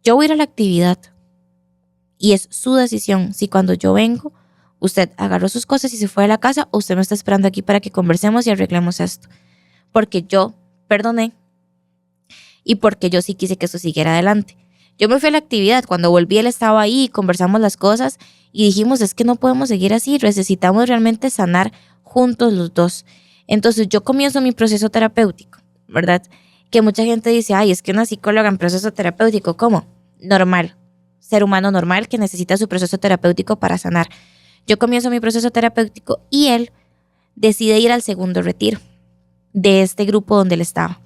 yo voy a ir a la actividad y es su decisión si cuando yo vengo usted agarró sus cosas y se fue a la casa o usted me está esperando aquí para que conversemos y arreglemos esto. Porque yo perdoné y porque yo sí quise que esto siguiera adelante. Yo me fui a la actividad, cuando volví él estaba ahí, conversamos las cosas y dijimos, es que no podemos seguir así, necesitamos realmente sanar juntos los dos. Entonces yo comienzo mi proceso terapéutico, ¿verdad? que mucha gente dice, ay, es que una psicóloga en proceso terapéutico, ¿cómo? Normal, ser humano normal que necesita su proceso terapéutico para sanar. Yo comienzo mi proceso terapéutico y él decide ir al segundo retiro de este grupo donde él estaba.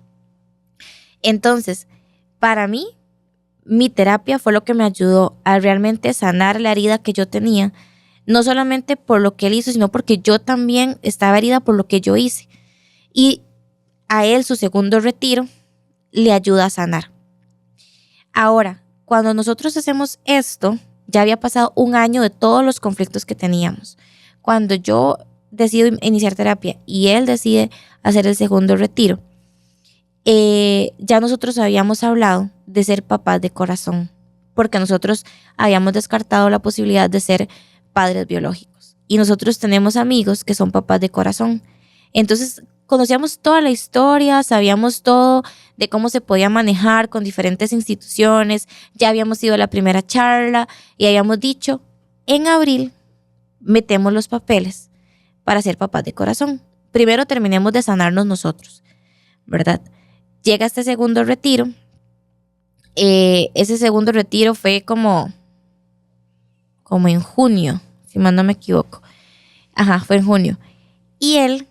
Entonces, para mí, mi terapia fue lo que me ayudó a realmente sanar la herida que yo tenía, no solamente por lo que él hizo, sino porque yo también estaba herida por lo que yo hice. Y a él, su segundo retiro, le ayuda a sanar. Ahora, cuando nosotros hacemos esto, ya había pasado un año de todos los conflictos que teníamos. Cuando yo decido iniciar terapia y él decide hacer el segundo retiro, ya nosotros habíamos hablado de ser papás de corazón, porque nosotros habíamos descartado la posibilidad de ser padres biológicos. Y nosotros tenemos amigos que son papás de corazón. Entonces, conocíamos toda la historia, sabíamos todo de cómo se podía manejar con diferentes instituciones. Ya habíamos ido a la primera charla y habíamos dicho, en abril metemos los papeles para ser papás de corazón. Primero terminemos de sanarnos nosotros, ¿verdad? Llega este segundo retiro. Ese segundo retiro fue como en junio, si mal no me equivoco. Ajá, fue en junio. Y él,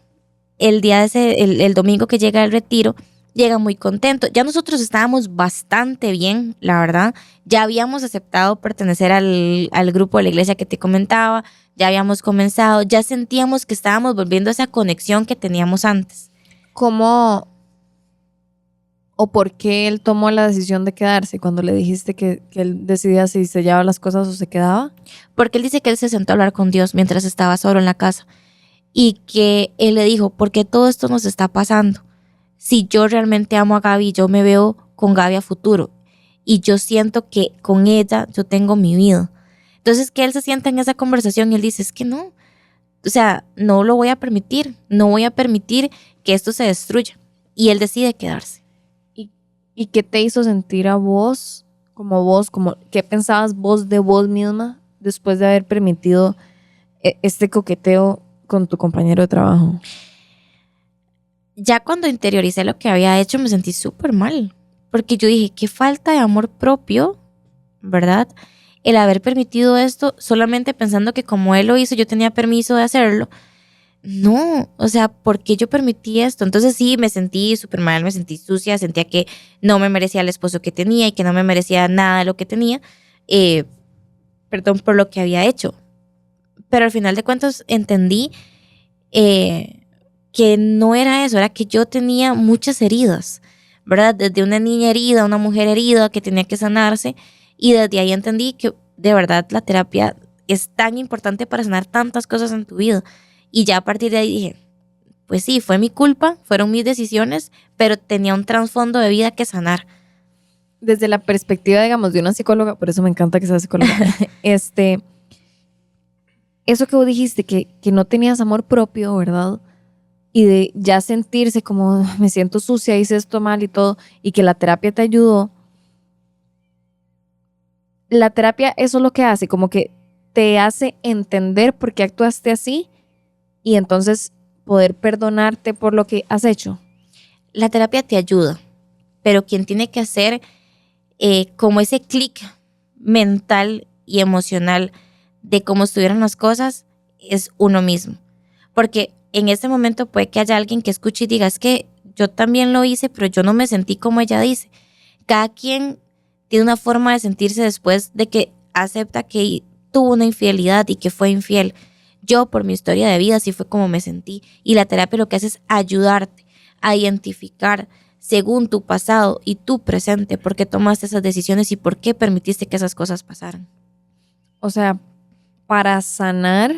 el domingo que llega el retiro, llega muy contento. Ya nosotros estábamos bastante bien, la verdad. Ya habíamos aceptado pertenecer al grupo de la iglesia que te comentaba. Ya habíamos comenzado. Ya sentíamos que estábamos volviendo a esa conexión que teníamos antes. ¿Cómo o por qué él tomó la decisión de quedarse cuando le dijiste que él decidía si sellaba las cosas o se quedaba? Porque él dice que él se sentó a hablar con Dios mientras estaba solo en la casa y que él le dijo, ¿por qué todo esto nos está pasando? Si yo realmente amo a Gaby, yo me veo con Gaby a futuro y yo siento que con ella yo tengo mi vida. Entonces que él se sienta en esa conversación y él dice, es que no, o sea, no lo voy a permitir, no voy a permitir que esto se destruya. Y él decide quedarse. ¿Y qué te hizo sentir a vos, como qué pensabas vos de vos misma después de haber permitido este coqueteo con tu compañero de trabajo? Ya cuando interioricé lo que había hecho me sentí súper mal, porque yo dije, qué falta de amor propio, ¿verdad? El haber permitido esto solamente pensando que como él lo hizo yo tenía permiso de hacerlo. No, o sea, ¿por qué yo permití esto? Entonces sí, me sentí súper mal, me sentí sucia, sentía que no me merecía el esposo que tenía y que no me merecía nada de lo que tenía, perdón por lo que había hecho. Pero al final de cuentas entendí que no era eso, era que yo tenía muchas heridas, ¿verdad? Desde una niña herida, una mujer herida que tenía que sanarse, y desde ahí entendí que de verdad la terapia es tan importante para sanar tantas cosas en tu vida. Y ya a partir de ahí dije, pues sí, fue mi culpa, fueron mis decisiones, pero tenía un trasfondo de vida que sanar. Desde la perspectiva, digamos, de una psicóloga, por eso me encanta que seas psicóloga, eso que vos dijiste, que no tenías amor propio, ¿verdad? Y de ya sentirse como me siento sucia, hice esto mal y todo, y que la terapia te ayudó. La terapia eso es lo que hace, como que te hace entender por qué actuaste así y entonces poder perdonarte por lo que has hecho. La terapia te ayuda, pero quien tiene que hacer como ese clic mental y emocional de cómo estuvieron las cosas es uno mismo. Porque en ese momento puede que haya alguien que escuche y diga, es que yo también lo hice, pero yo no me sentí como ella dice. Cada quien tiene una forma de sentirse después de que acepta que tuvo una infidelidad y que fue infiel. Yo, por mi historia de vida, así fue como me sentí. Y la terapia lo que hace es ayudarte a identificar según tu pasado y tu presente por qué tomaste esas decisiones y por qué permitiste que esas cosas pasaran. O sea, para sanar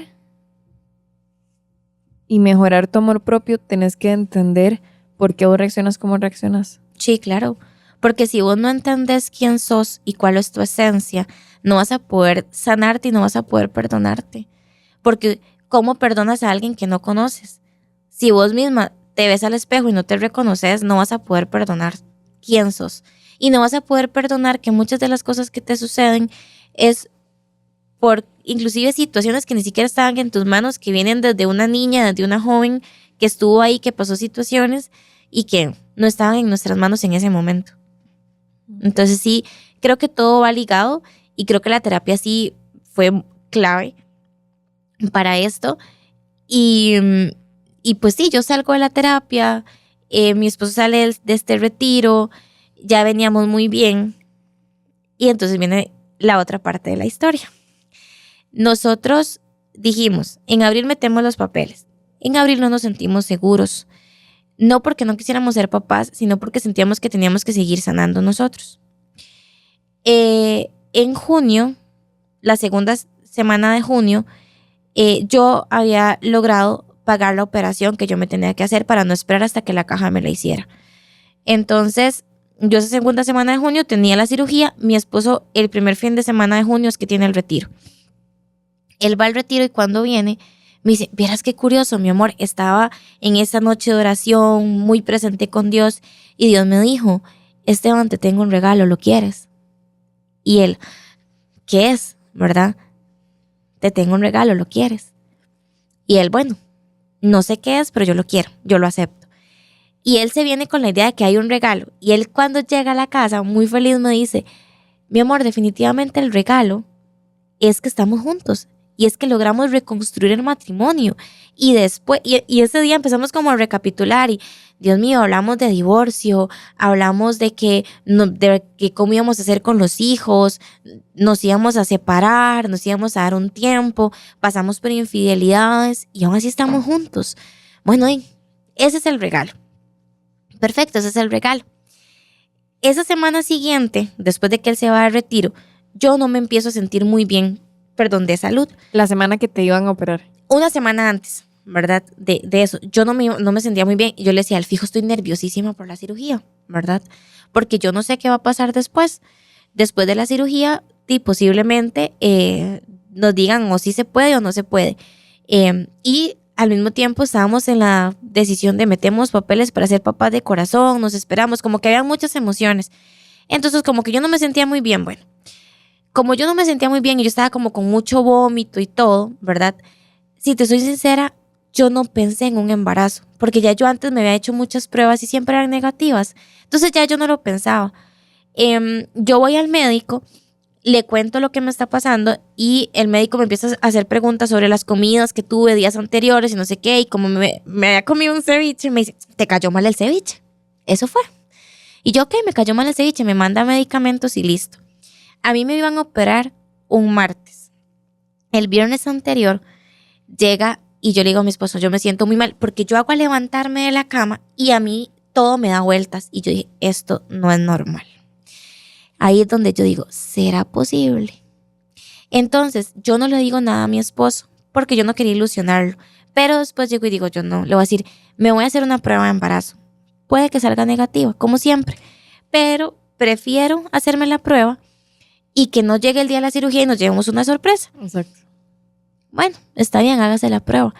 y mejorar tu amor propio, tenés que entender por qué vos reaccionas como reaccionas. Sí, claro. Porque si vos no entendés quién sos y cuál es tu esencia, no vas a poder sanarte y no vas a poder perdonarte. Porque ¿cómo perdonas a alguien que no conoces? Si vos misma te ves al espejo y no te reconoces, no vas a poder perdonar quién sos. Y no vas a poder perdonar que muchas de las cosas que te suceden es por inclusive situaciones que ni siquiera estaban en tus manos, que vienen desde una niña, desde una joven que estuvo ahí, que pasó situaciones y que no estaban en nuestras manos en ese momento. Entonces sí, creo que todo va ligado y creo que la terapia sí fue clave para esto. Y pues sí, yo salgo de la terapia, mi esposo sale de este retiro, ya veníamos muy bien y entonces viene la otra parte de la historia. Nosotros dijimos, en abril metemos los papeles. En abril no nos sentimos seguros, no porque no quisiéramos ser papás, sino porque sentíamos que teníamos que seguir sanando nosotros. En junio, la segunda semana de junio, yo había logrado pagar la operación que yo me tenía que hacer para no esperar hasta que la caja me la hiciera. Entonces, yo esa segunda semana de junio tenía la cirugía, mi esposo el primer fin de semana de junio es que tiene el retiro. Él va al retiro y cuando viene me dice, vieras qué curioso, mi amor, estaba en esa noche de oración muy presente con Dios y Dios me dijo, Esteban, te tengo un regalo, ¿lo quieres? Y él, ¿qué es? ¿Verdad? Te tengo un regalo, ¿lo quieres? Y él, bueno, no sé qué es, pero yo lo quiero, yo lo acepto. Y él se viene con la idea de que hay un regalo. Y él cuando llega a la casa, muy feliz, me dice, mi amor, definitivamente el regalo es que estamos juntos. Y es que logramos reconstruir el matrimonio. Y después, y ese día empezamos como a recapitular y, Dios mío, hablamos de divorcio, hablamos de que cómo íbamos a hacer con los hijos, nos íbamos a separar, nos íbamos a dar un tiempo, pasamos por infidelidades y aún así estamos juntos. Bueno, ese es el regalo. Perfecto, ese es el regalo. Esa semana siguiente, después de que él se va al retiro, yo no me empiezo a sentir muy bien, de salud. La semana que te iban a operar. Una semana antes, ¿verdad? De eso. Yo no me sentía muy bien. Y yo le decía, al fijo, estoy nerviosísima por la cirugía, ¿verdad? Porque yo no sé qué va a pasar después. Después de la cirugía, y posiblemente nos digan o si se puede o no se puede. Y al mismo tiempo estábamos en la decisión de metemos papeles para ser papás de corazón, nos esperamos, como que había muchas emociones. Entonces, como que yo no me sentía muy bien, bueno. Como yo no me sentía muy bien y yo estaba como con mucho vómito y todo, ¿verdad? Si te soy sincera, yo no pensé en un embarazo, porque ya yo antes me había hecho muchas pruebas y siempre eran negativas. Entonces ya yo no lo pensaba. Yo voy al médico, le cuento lo que me está pasando y el médico me empieza a hacer preguntas sobre las comidas que tuve días anteriores y no sé qué. Y como me había comido un ceviche, me dice, ¿te cayó mal el ceviche? Eso fue. Y yo, ok, me cayó mal el ceviche, me manda medicamentos y listo. A mí me iban a operar un martes. El viernes anterior llega y yo le digo a mi esposo, yo me siento muy mal porque yo hago a levantarme de la cama y a mí todo me da vueltas. Y yo dije, esto no es normal. Ahí es donde yo digo, ¿será posible? Entonces, yo no le digo nada a mi esposo porque yo no quería ilusionarlo. Pero después llego y digo, yo no, le voy a decir, me voy a hacer una prueba de embarazo. Puede que salga negativa, como siempre. Pero prefiero hacerme la prueba y que no llegue el día de la cirugía y nos llevemos una sorpresa. Exacto. Bueno, está bien, hágase la prueba.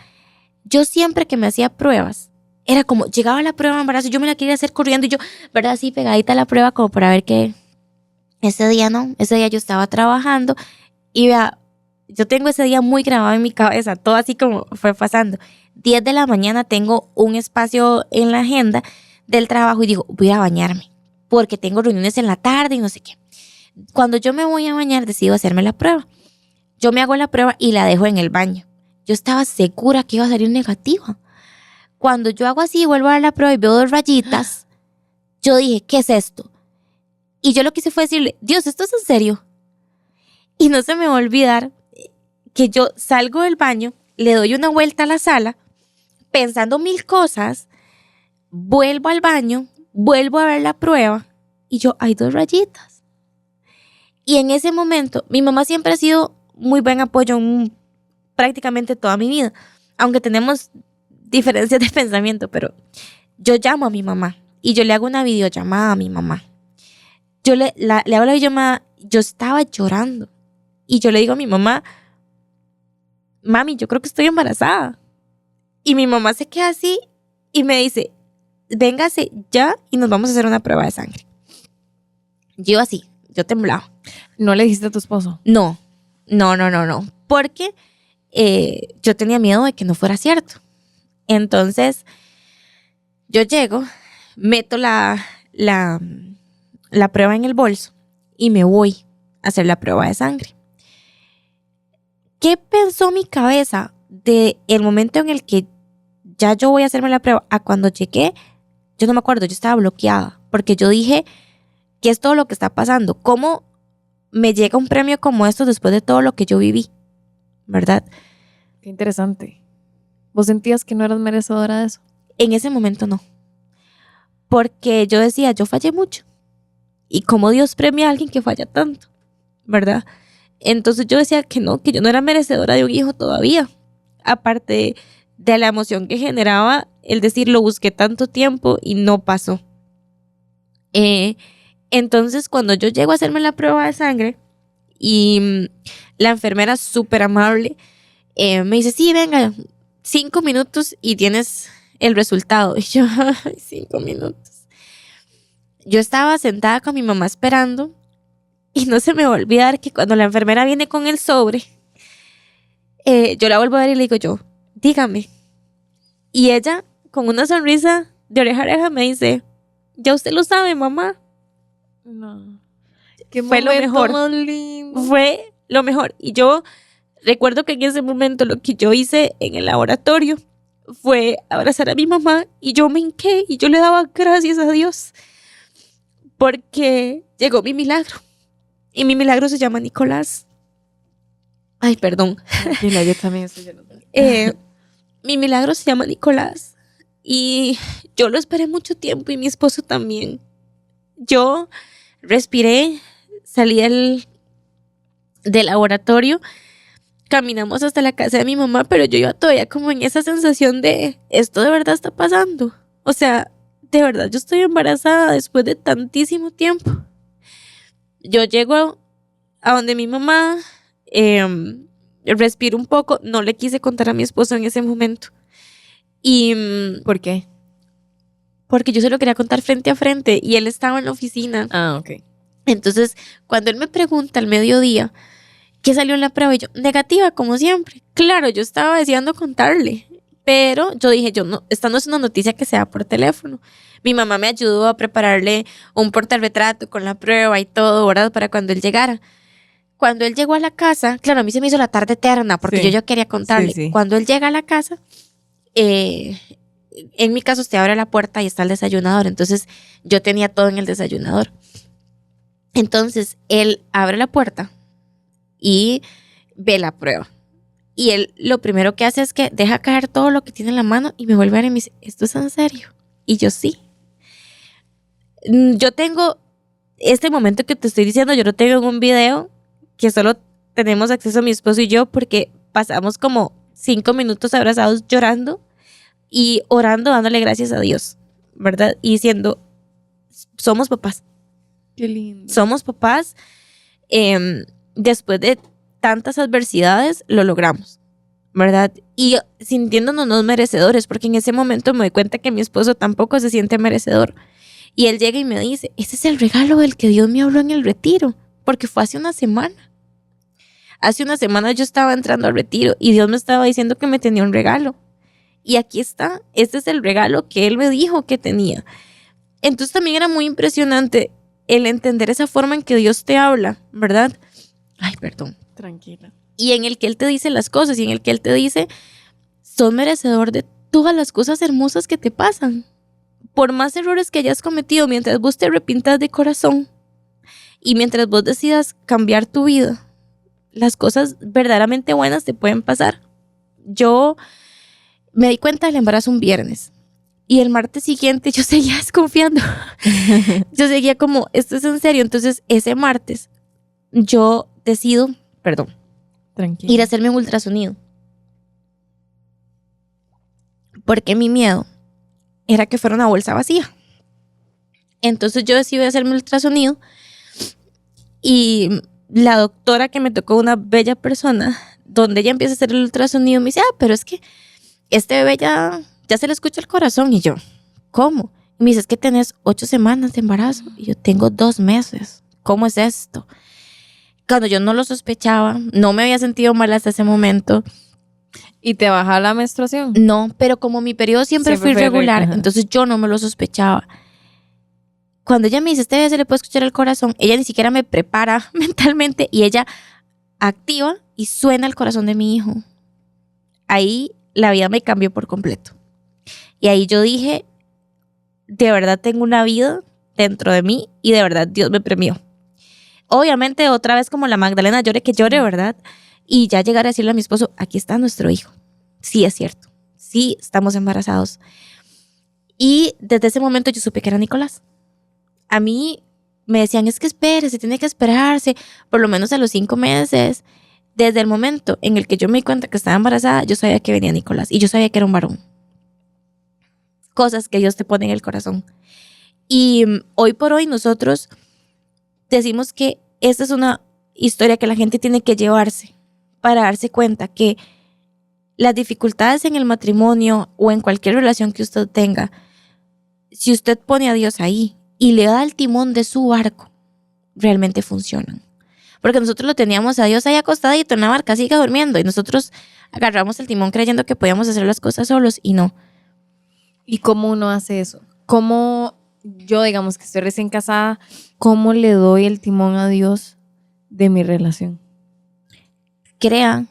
Yo siempre que me hacía pruebas, era como, llegaba la prueba de embarazo, yo me la quería hacer corriendo y yo, ¿verdad? Así pegadita a la prueba como para ver qué. Ese día no, ese día yo estaba trabajando y vea, yo tengo ese día muy grabado en mi cabeza, todo así como fue pasando. 10 de la mañana tengo un espacio en la agenda del trabajo y digo, voy a bañarme porque tengo reuniones en la tarde y no sé qué. Cuando yo me voy a bañar, decido hacerme la prueba. Yo me hago la prueba y la dejo en el baño. Yo estaba segura que iba a salir negativa. Cuando yo hago así, vuelvo a dar la prueba y veo 2 rayitas, yo dije, ¿qué es esto? Y yo lo que hice fue decirle, Dios, ¿esto es en serio? Y no se me va a olvidar que yo salgo del baño, le doy una vuelta a la sala, pensando 1000 cosas, vuelvo al baño, vuelvo a ver la prueba y yo, hay 2 rayitas. Y en ese momento, mi mamá siempre ha sido muy buen apoyo prácticamente toda mi vida, aunque tenemos diferencias de pensamiento, pero yo llamo a mi mamá y yo le hago una videollamada a mi mamá. Yo le hago la videollamada, yo estaba llorando y yo le digo a mi mamá, mami, yo creo que estoy embarazada. Y mi mamá se queda así y me dice, véngase ya y nos vamos a hacer una prueba de sangre. Yo así, yo temblaba. ¿No le dijiste a tu esposo? No, porque yo tenía miedo de que no fuera cierto. Entonces, yo llego, meto la prueba en el bolso y me voy a hacer la prueba de sangre. ¿Qué pensó mi cabeza de el momento en el que ya yo voy a hacerme la prueba a cuando llegué? Yo no me acuerdo, yo estaba bloqueada porque yo dije, ¿qué es todo lo que está pasando? ¿Cómo me llega un premio como esto después de todo lo que yo viví? ¿Verdad? Qué interesante. ¿Vos sentías que no eras merecedora de eso? En ese momento no. Porque yo decía, yo fallé mucho. ¿Y cómo Dios premia a alguien que falla tanto? ¿Verdad? Entonces yo decía que no, que yo no era merecedora de un hijo todavía. Aparte de la emoción que generaba el decir, lo busqué tanto tiempo y no pasó. Entonces cuando yo llego a hacerme la prueba de sangre y la enfermera súper amable me dice, sí, venga, 5 minutos y tienes el resultado. Y yo, 5 minutos. Yo estaba sentada con mi mamá esperando y no se me va a olvidar que cuando la enfermera viene con el sobre, yo la vuelvo a ver y le digo yo, dígame. Y ella, con una sonrisa de oreja a oreja, me dice, ya usted lo sabe, mamá. No. Qué Fue lo mejor. más lindo. Fue lo mejor. Y yo recuerdo que en ese momento lo que yo hice en el laboratorio fue abrazar a mi mamá y yo me hinqué y yo le daba gracias a Dios porque llegó mi milagro. Y mi milagro se llama Nicolás. Ay, perdón. Tranquila, yo también estoy llorando. Mi milagro se llama Nicolás. Y yo lo esperé mucho tiempo y mi esposo también. Yo respiré, salí del laboratorio, caminamos hasta la casa de mi mamá, pero yo iba todavía como en esa sensación de, ¿esto de verdad está pasando? O sea, de verdad yo estoy embarazada después de tantísimo tiempo. Yo llego a donde mi mamá, respiro un poco, no le quise contar a mi esposo en ese momento. Y ¿Por qué? porque yo se lo quería contar frente a frente y él estaba en la oficina. Ah, ok. Entonces, cuando él me pregunta al mediodía qué salió en la prueba, y yo, negativa, como siempre. Claro, yo estaba deseando contarle, pero yo dije, esta no es una noticia que sea por teléfono. Mi mamá me ayudó a prepararle un portarretrato con la prueba y todo, ¿verdad? Para cuando él llegara. Cuando él llegó a la casa, claro, a mí se me hizo la tarde eterna porque Sí. yo quería contarle. Sí. Cuando él llega a la casa, en mi caso usted abre la puerta y está el desayunador, entonces yo tenía todo en el desayunador. Entonces él abre la puerta y ve la prueba. Y él lo primero que hace es que deja caer todo lo que tiene en la mano y me vuelve a ver y me dice, ¿esto es en serio? Y yo sí. Yo tengo este momento que te estoy diciendo, yo lo tengo en un video que solo tenemos acceso a mi esposo y yo porque pasamos como 5 minutos abrazados llorando y orando, dándole gracias a Dios, ¿verdad? Y diciendo, somos papás. Qué lindo. Somos papás. Después de tantas adversidades, lo logramos, ¿verdad? Y sintiéndonos no merecedores, porque en ese momento me doy cuenta que mi esposo tampoco se siente merecedor. Y él llega y me dice, ese es el regalo del que Dios me habló en el retiro, porque fue hace una semana. Hace una semana yo estaba entrando al retiro y Dios me estaba diciendo que me tenía un regalo. Y aquí está, este es el regalo que Él me dijo que tenía. Entonces también era muy impresionante el entender esa forma en que Dios te habla, ¿verdad? Ay, perdón. Tranquila. Y en el que Él te dice las cosas y en el que Él te dice, sos merecedor de todas las cosas hermosas que te pasan. Por más errores que hayas cometido, mientras vos te arrepintas de corazón y mientras vos decidas cambiar tu vida, las cosas verdaderamente buenas te pueden pasar. Yo me di cuenta del embarazo un viernes y el martes siguiente yo seguía desconfiando. Yo seguía como, esto es en serio. Entonces ese martes yo decido, Tranquila. ir a hacerme un ultrasonido. Porque mi miedo era que fuera una bolsa vacía. Entonces yo decidí hacerme un ultrasonido y la doctora, que me tocó, una bella persona, donde ella empieza a hacer el ultrasonido, me dice, pero es que este bebé ya se le escucha el corazón. Y yo, ¿cómo? Y me dice, es que tenés 8 semanas de embarazo. Y yo, tengo 2 meses. ¿Cómo es esto? Cuando yo no lo sospechaba, no me había sentido mal hasta ese momento. ¿Y te baja la menstruación? No, pero como mi periodo siempre fue Siempre fue irregular, irregular. entonces yo no me lo sospechaba. cuando ella me dice, este bebé se le puede escuchar el corazón, ella ni siquiera me prepara mentalmente y ella activa y suena el corazón de mi hijo. Ahí la vida me cambió por completo. Y ahí yo dije, de verdad tengo una vida dentro de mí y de verdad Dios me premió. Obviamente otra vez como la Magdalena, llore que llore, ¿verdad? Y ya llegar a decirle a mi esposo, aquí está nuestro hijo. Sí, es cierto. Sí, estamos embarazados. Y desde ese momento yo supe que era Nicolás. A mí me decían, es que espérese, tiene que esperarse, por lo menos a los 5 meses. Desde el momento en el que yo me di cuenta que estaba embarazada, yo sabía que venía Nicolás y yo sabía que era un varón. Cosas que Dios te pone en el corazón. Y hoy por hoy nosotros decimos que esta es una historia que la gente tiene que llevarse para darse cuenta que las dificultades en el matrimonio o en cualquier relación que usted tenga, si usted pone a Dios ahí y le da el timón de su barco, realmente funcionan. Porque nosotros lo teníamos a Dios ahí acostadito en la barca, siga durmiendo, y nosotros agarramos el timón creyendo que podíamos hacer las cosas solos y no. ¿Y cómo uno hace eso? ¿Cómo yo, digamos que estoy recién casada, cómo le doy el timón a Dios de mi relación? Crea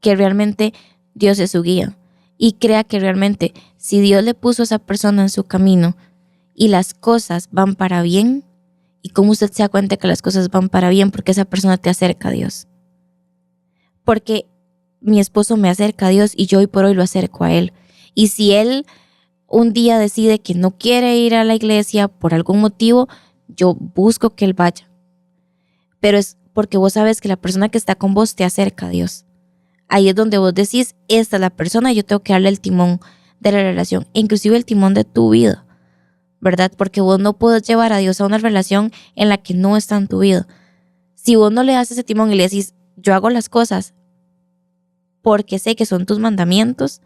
que realmente Dios es su guía y crea que realmente si Dios le puso a esa persona en su camino y las cosas van para bien, y cómo usted se da cuenta que las cosas van para bien, porque esa persona te acerca a Dios. Porque mi esposo me acerca a Dios y yo hoy por hoy lo acerco a Él. Y si Él un día decide que no quiere ir a la iglesia por algún motivo, yo busco que Él vaya. Pero es porque vos sabes que la persona que está con vos te acerca a Dios. Ahí es donde vos decís, esta es la persona, yo tengo que darle el timón de la relación, inclusive el timón de tu vida, ¿verdad? Porque vos no puedes llevar a Dios a una relación en la que no está en tu vida. Si vos no le das ese timón y le decís, yo hago las cosas porque sé que son tus mandamientos,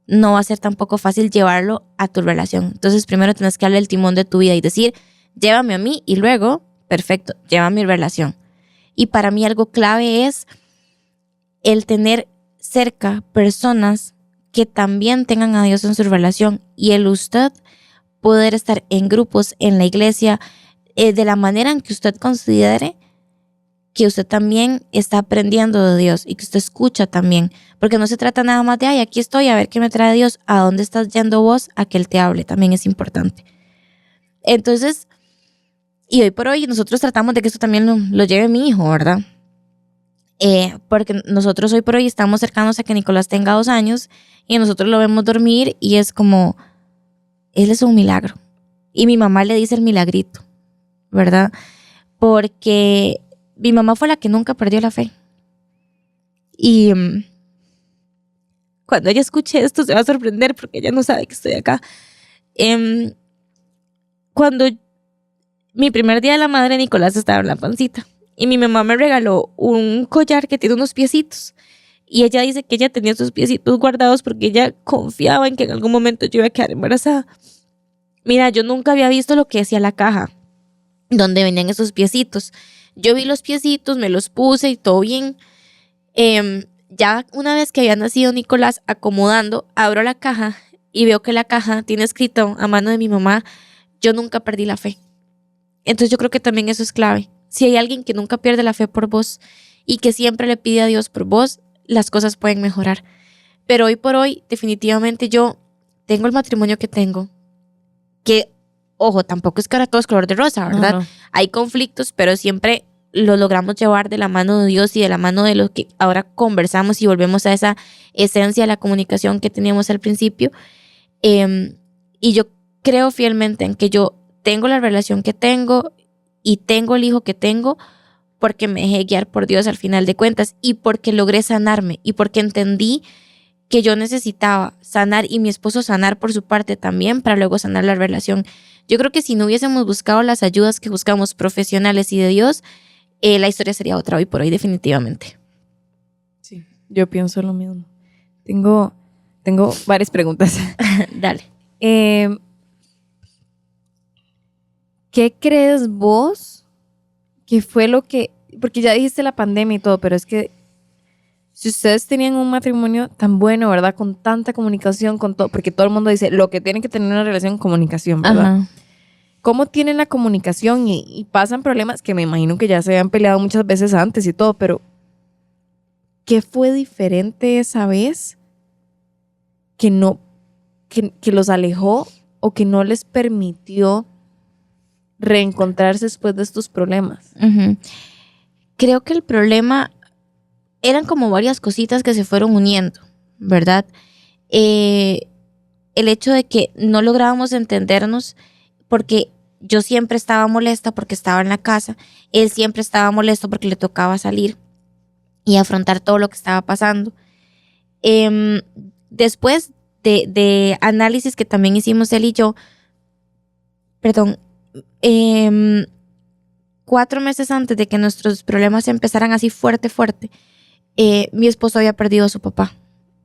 no va a ser tampoco fácil llevarlo a tu relación. Entonces primero tienes que darle el timón de tu vida y decir, llévame a mí, y luego, perfecto, lleva a mi relación. Y para mí algo clave es el tener cerca personas que también tengan a Dios en su relación, y el usted poder estar en grupos en la iglesia de la manera en que usted considere que usted también está aprendiendo de Dios y que usted escucha también, porque no se trata nada más de, ay, aquí estoy, a ver qué me trae Dios, a dónde estás yendo vos, a que Él te hable, también es importante. Entonces, y hoy por hoy nosotros tratamos de que esto también lo lleve mi hijo, ¿verdad? Porque nosotros hoy por hoy estamos cercanos a que Nicolás tenga 2 años y nosotros lo vemos dormir y es como, él es un milagro. Y mi mamá le dice el milagrito, ¿verdad? Porque mi mamá fue la que nunca perdió la fe. Y cuando ella escuche esto se va a sorprender porque ella no sabe que estoy acá. Cuando mi primer día de la madre, Nicolás estaba en la pancita y mi mamá me regaló un collar que tiene unos piecitos. Y ella dice que ella tenía sus piecitos guardados porque ella confiaba en que en algún momento yo iba a quedar embarazada. Mira, yo nunca había visto lo que decía la caja, donde venían esos piecitos. Yo vi los piecitos, me los puse y todo bien. Ya una vez que había nacido Nicolás, acomodando, abro la caja y veo que la caja tiene escrito a mano de mi mamá, yo nunca perdí la fe. Entonces yo creo que también eso es clave. Si hay alguien que nunca pierde la fe por vos y que siempre le pide a Dios por vos, las cosas pueden mejorar. Pero hoy por hoy, definitivamente yo tengo el matrimonio que tengo, que, ojo, tampoco es que ahora todo es color de rosa, ¿verdad? Uh-huh. Hay conflictos, pero siempre lo logramos llevar de la mano de Dios y de la mano de lo que ahora conversamos y volvemos a esa esencia de la comunicación que teníamos al principio. Y yo creo fielmente en que yo tengo la relación que tengo y tengo el hijo que tengo porque me dejé guiar por Dios al final de cuentas y porque logré sanarme y porque entendí que yo necesitaba sanar y mi esposo sanar por su parte también para luego sanar la relación. Yo creo que si no hubiésemos buscado las ayudas que buscamos profesionales y de Dios, la historia sería otra hoy por hoy, definitivamente. Sí, yo pienso lo mismo. Tengo varias preguntas. Dale. ¿Qué crees vos que fue lo que... Porque ya dijiste la pandemia y todo, pero es que si ustedes tenían un matrimonio tan bueno, ¿verdad? Con tanta comunicación, con todo, porque todo el mundo dice lo que tiene que tener una relación, comunicación, ¿verdad? Ajá. ¿Cómo tienen la comunicación y pasan problemas que me imagino que ya se habían peleado muchas veces antes y todo, pero ¿qué fue diferente esa vez que los alejó o que no les permitió reencontrarse después de estos problemas? Ujú. Creo que el problema eran como varias cositas que se fueron uniendo, ¿verdad? El hecho de que no lográbamos entendernos porque yo siempre estaba molesta porque estaba en la casa, él siempre estaba molesto porque le tocaba salir y afrontar todo lo que estaba pasando. Después de análisis que también hicimos él y yo, perdón, 4 meses antes de que nuestros problemas empezaran así fuerte, mi esposo había perdido a su papá.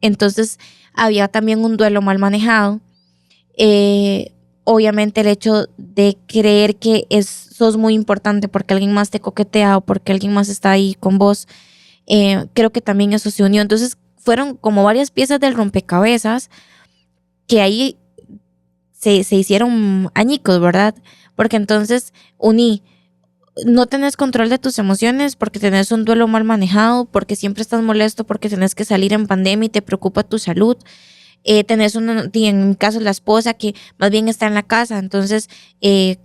Entonces había también un duelo mal manejado. Obviamente el hecho de creer que sos muy importante porque alguien más te coquetea o porque alguien más está ahí con vos, creo que también eso se unió. Entonces fueron como varias piezas del rompecabezas que ahí se hicieron añicos, ¿verdad? Porque entonces uní, no tenés control de tus emociones porque tenés un duelo mal manejado, porque siempre estás molesto porque tenés que salir en pandemia y te preocupa tu salud. Tenés en mi caso la esposa que más bien está en la casa, entonces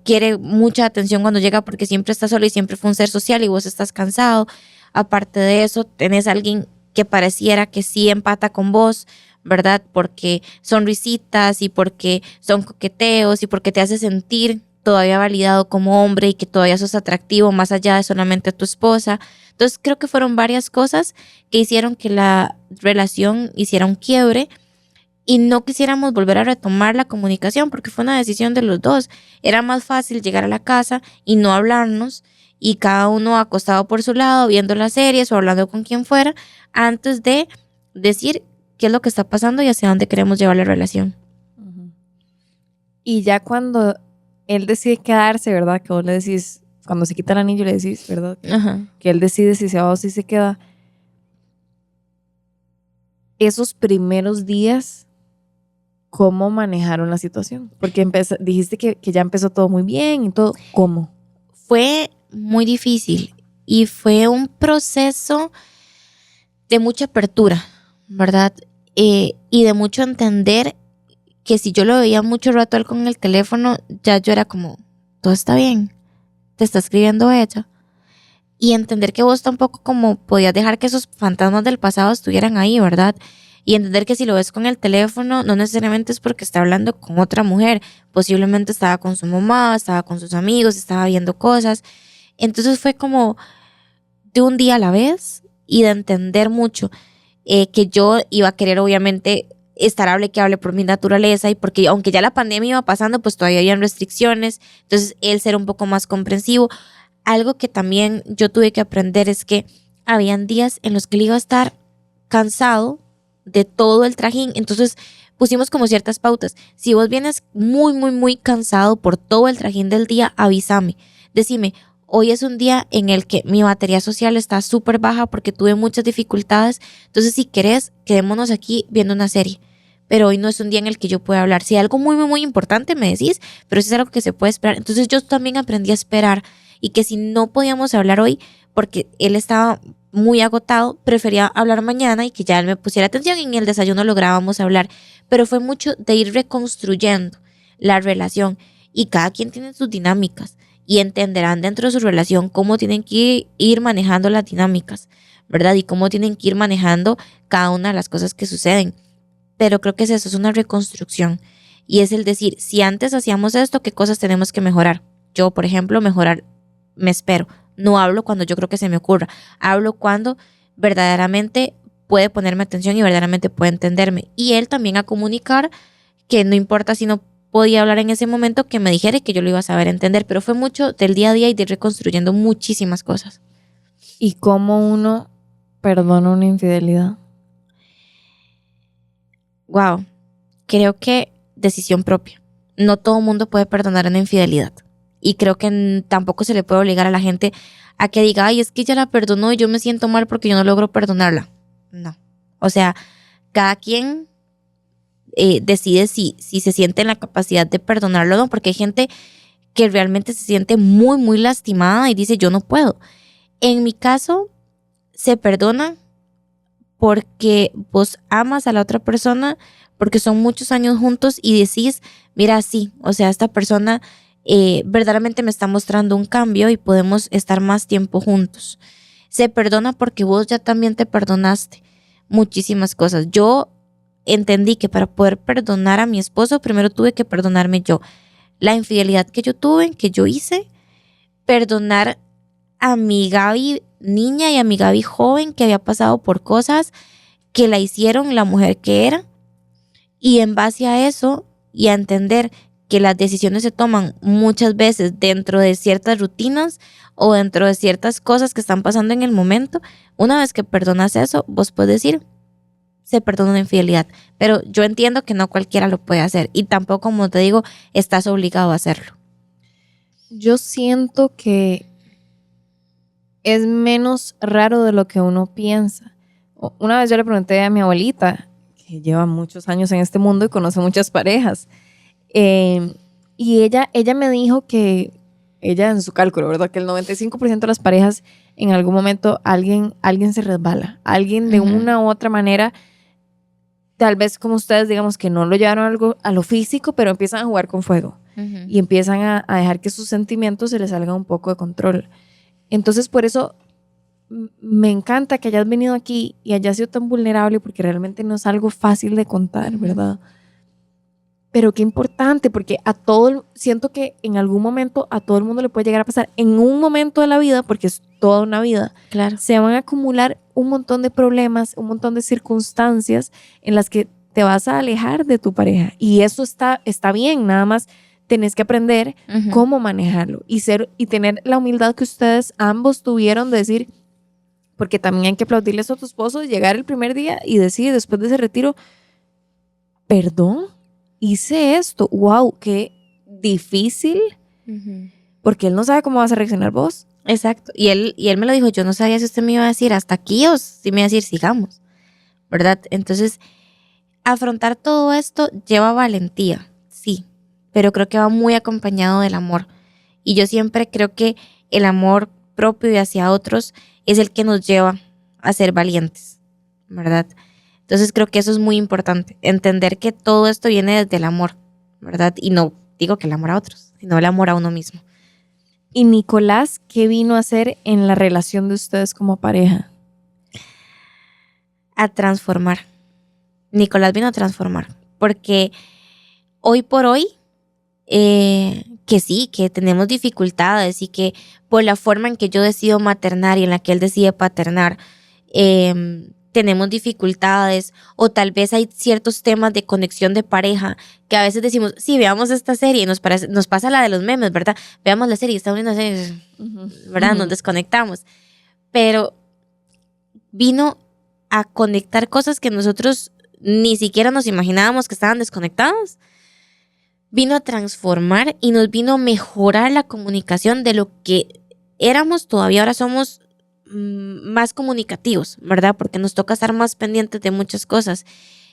quiere mucha atención cuando llega porque siempre está sola y siempre fue un ser social y vos estás cansado. Aparte de eso, tenés a alguien que pareciera que sí empata con vos, ¿verdad? Porque son risitas y porque son coqueteos y porque te hace sentir todavía validado como hombre y que todavía sos atractivo más allá de solamente tu esposa. Entonces creo que fueron varias cosas que hicieron que la relación hiciera un quiebre y no quisiéramos volver a retomar la comunicación porque fue una decisión de los dos. Era más fácil llegar a la casa y no hablarnos y cada uno acostado por su lado viendo las series o hablando con quien fuera antes de decir qué es lo que está pasando y hacia dónde queremos llevar la relación. Y ya cuando él decide quedarse, ¿verdad? Que vos le decís, cuando se quita el anillo le decís, ¿verdad? Ajá. Que él decide si se va o si se queda. Esos primeros días, ¿cómo manejaron la situación? Porque dijiste que ya empezó todo muy bien y todo. ¿Cómo? Fue muy difícil y fue un proceso de mucha apertura, ¿verdad? Y de mucho entender que si yo lo veía mucho rato él con el teléfono, ya yo era como, todo está bien, te está escribiendo ella. Y entender que vos tampoco como podías dejar que esos fantasmas del pasado estuvieran ahí, ¿verdad? Y entender que si lo ves con el teléfono, no necesariamente es porque está hablando con otra mujer. Posiblemente estaba con su mamá, estaba con sus amigos, estaba viendo cosas. Entonces fue como de un día a la vez y de entender mucho que yo iba a querer obviamente estar hable que hable por mi naturaleza y porque aunque ya la pandemia iba pasando, pues todavía habían restricciones. Entonces él ser un poco más comprensivo. Algo que también yo tuve que aprender es que habían días en los que él iba a estar cansado de todo el trajín. Entonces pusimos como ciertas pautas. Si vos vienes muy cansado por todo el trajín del día, avísame. Decime, hoy es un día en el que mi batería social está súper baja porque tuve muchas dificultades. Entonces si querés, quedémonos aquí viendo una serie. Pero hoy no es un día en el que yo pueda hablar. Si hay algo muy importante, me decís, pero si es algo que se puede esperar. Entonces yo también aprendí a esperar y que si no podíamos hablar hoy porque él estaba muy agotado, prefería hablar mañana y que ya él me pusiera atención y en el desayuno lográbamos hablar. Pero fue mucho de ir reconstruyendo la relación y cada quien tiene sus dinámicas y entenderán dentro de su relación cómo tienen que ir manejando las dinámicas, ¿verdad? Y cómo tienen que ir manejando cada una de las cosas que suceden. Pero creo que es eso, es una reconstrucción. Y es el decir, si antes hacíamos esto, ¿qué cosas tenemos que mejorar? Yo, por ejemplo, me espero. No hablo cuando yo creo que se me ocurra. Hablo cuando verdaderamente puede ponerme atención y verdaderamente puede entenderme. Y él también a comunicar que no importa si no podía hablar en ese momento, que me dijera y que yo lo iba a saber entender. Pero fue mucho del día a día y de ir reconstruyendo muchísimas cosas. ¿Y cómo uno perdona una infidelidad? Wow, creo que decisión propia. No todo mundo puede perdonar una infidelidad. Y creo que tampoco se le puede obligar a la gente a que diga, ay, es que ella la perdonó y yo me siento mal porque yo no logro perdonarla. No. O sea, cada quien decide si se siente en la capacidad de perdonarlo o no, porque hay gente que realmente se siente muy, muy lastimada y dice, yo no puedo. En mi caso, se perdona porque vos amas a la otra persona, porque son muchos años juntos y decís, mira, sí, o sea, esta persona verdaderamente me está mostrando un cambio y podemos estar más tiempo juntos. Se perdona porque vos ya también te perdonaste muchísimas cosas. Yo entendí que para poder perdonar a mi esposo, primero tuve que perdonarme yo. La infidelidad que yo tuve, que yo hice, perdonar a mi Gaby niña y a mi Gaby joven que había pasado por cosas que la hicieron la mujer que era, y en base a eso y a entender que las decisiones se toman muchas veces dentro de ciertas rutinas o dentro de ciertas cosas que están pasando en el momento. Una vez que perdonas eso, vos puedes decir, se perdona una infidelidad, pero yo entiendo que no cualquiera lo puede hacer y tampoco, como te digo, estás obligado a hacerlo. Yo siento que es menos raro de lo que uno piensa. Una vez yo le pregunté a mi abuelita, que lleva muchos años en este mundo y conoce muchas parejas, y ella me dijo que, ella en su cálculo, ¿verdad? Que el 95% de las parejas en algún momento alguien se resbala, alguien de una u otra manera, tal vez como ustedes, digamos que no lo llevaron algo a lo físico, pero empiezan a jugar con fuego y empiezan a dejar que sus sentimientos se les salgan un poco de control. Entonces, por eso me encanta que hayas venido aquí y hayas sido tan vulnerable, porque realmente no es algo fácil de contar, ¿verdad? Pero qué importante, porque siento que en algún momento a todo el mundo le puede llegar a pasar, en un momento de la vida, porque es toda una vida, Claro. se van a acumular un montón de problemas, un montón de circunstancias en las que te vas a alejar de tu pareja. Y eso está bien, nada más tenés que aprender cómo manejarlo y tener la humildad que ustedes ambos tuvieron de decir, porque también hay que aplaudirles a tu esposo, de llegar el primer día y decir después de ese retiro, perdón, hice esto, wow, qué difícil, porque él no sabe cómo vas a reaccionar vos. Exacto, y él me lo dijo, yo no sabía si usted me iba a decir hasta aquí o si me iba a decir sigamos, ¿verdad? Entonces, afrontar todo esto lleva valentía, sí, pero creo que va muy acompañado del amor. Y yo siempre creo que el amor propio y hacia otros es el que nos lleva a ser valientes, ¿verdad? Entonces creo que eso es muy importante, entender que todo esto viene desde el amor, ¿verdad? Y no digo que el amor a otros, sino el amor a uno mismo. Y Nicolás, ¿qué vino a hacer en la relación de ustedes como pareja? A transformar. Nicolás vino a transformar, porque hoy por hoy, que sí, que tenemos dificultades y que por la forma en que yo decido maternar y en la que él decide paternar, tenemos dificultades, o tal vez hay ciertos temas de conexión de pareja que a veces decimos, sí, veamos esta serie y nos pasa la de los memes, ¿verdad? Veamos la serie, está viendo una serie, ¿verdad? Nos desconectamos. Pero vino a conectar cosas que nosotros ni siquiera nos imaginábamos que estaban desconectadas. Vino a transformar y nos vino a mejorar la comunicación de lo que éramos, todavía ahora somos más comunicativos, ¿verdad? Porque nos toca estar más pendientes de muchas cosas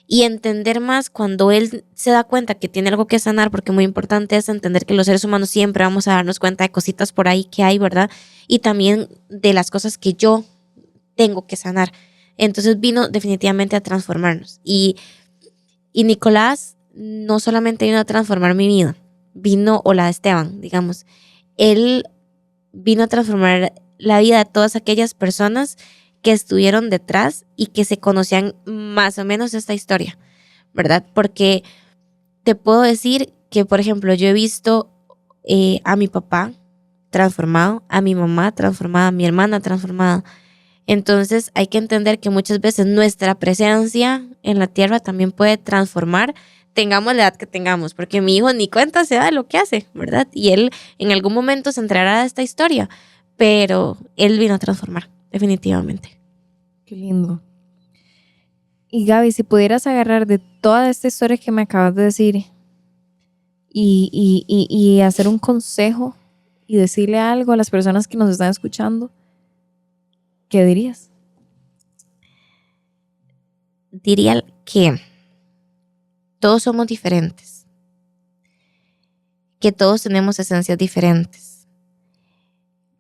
y entender más cuando él se da cuenta que tiene algo que sanar, porque muy importante es entender que los seres humanos siempre vamos a darnos cuenta de cositas por ahí que hay, ¿verdad? Y también de las cosas que yo tengo que sanar. Entonces vino definitivamente a transformarnos. Y Nicolás no solamente vino a transformar mi vida, o la de Esteban, digamos. Él vino a transformar la vida de todas aquellas personas que estuvieron detrás y que se conocían más o menos esta historia, ¿verdad? Porque te puedo decir que, por ejemplo, yo he visto a mi papá transformado, a mi mamá transformada, a mi hermana transformada. Entonces hay que entender que muchas veces nuestra presencia en la tierra también puede transformar, tengamos la edad que tengamos, porque mi hijo ni cuenta se da de lo que hace, ¿verdad? Y él en algún momento se enterará de esta historia, pero él vino a transformar, definitivamente. Qué lindo. Y Gaby, si pudieras agarrar de toda esta historia que me acabas de decir y hacer un consejo y decirle algo a las personas que nos están escuchando, ¿qué dirías? Diría que todos somos diferentes, que todos tenemos esencias diferentes,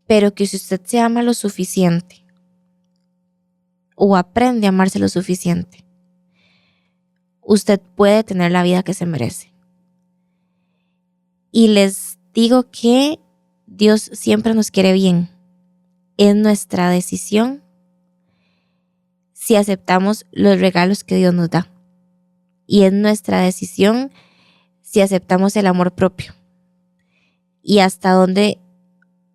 pero que si usted se ama lo suficiente o aprende a amarse lo suficiente, usted puede tener la vida que se merece. Y les digo que Dios siempre nos quiere bien. Es nuestra decisión si aceptamos los regalos que Dios nos da. Y es nuestra decisión si aceptamos el amor propio. Y hasta dónde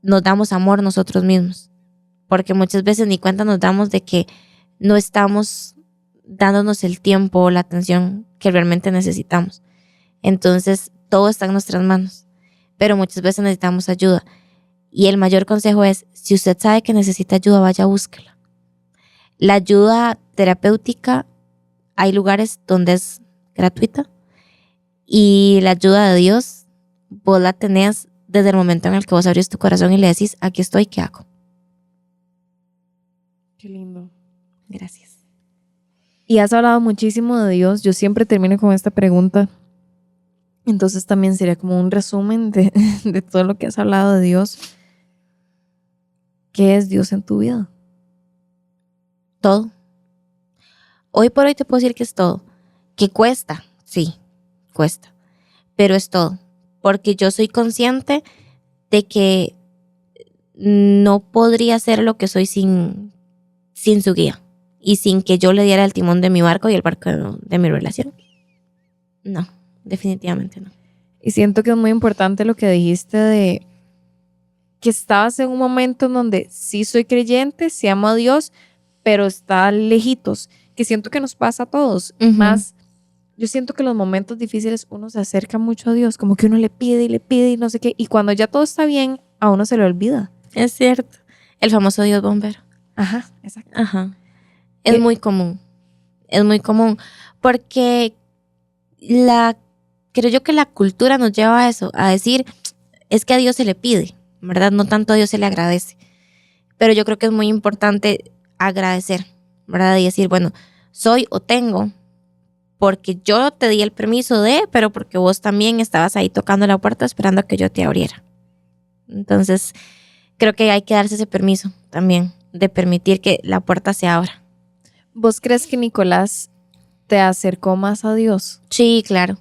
nos damos amor nosotros mismos. Porque muchas veces ni cuenta nos damos de que no estamos dándonos el tiempo o la atención que realmente necesitamos. Entonces, todo está en nuestras manos. Pero muchas veces necesitamos ayuda. Y el mayor consejo es, si usted sabe que necesita ayuda, vaya a búsquela. La ayuda terapéutica, hay lugares donde es gratuita. Y la ayuda de Dios, vos la tenés desde el momento en el que vos abrís tu corazón y le decís, aquí estoy, ¿qué hago? Qué lindo. Gracias. Y has hablado muchísimo de Dios. Yo siempre termino con esta pregunta. Entonces también sería como un resumen de todo lo que has hablado de Dios. ¿Qué es Dios en tu vida? Todo. Hoy por hoy te puedo decir que es todo. Que cuesta, sí, cuesta. Pero es todo. Porque yo soy consciente de que no podría ser lo que soy sin su guía. Y sin que yo le diera el timón de mi barco y el barco de mi relación. No, definitivamente no. Y siento que es muy importante lo que dijiste de que estabas en un momento en donde sí soy creyente, sí amo a Dios, pero está lejitos. Que siento que nos pasa a todos. Más, yo siento que en los momentos difíciles uno se acerca mucho a Dios, como que uno le pide y no sé qué. Y cuando ya todo está bien, a uno se le olvida. Es cierto. El famoso Dios bombero. Ajá, exacto. Ajá. Es muy común. Es muy común. Porque creo yo que la cultura nos lleva a eso, a decir, es que a Dios se le pide, ¿verdad? No tanto a Dios se le agradece. Pero yo creo que es muy importante agradecer, ¿verdad? Y decir, bueno, soy o tengo, porque yo te di el permiso pero porque vos también estabas ahí tocando la puerta esperando a que yo te abriera. Entonces, creo que hay que darse ese permiso también, de permitir que la puerta se abra. ¿Vos crees que Nicolás te acercó más a Dios? Sí, claro.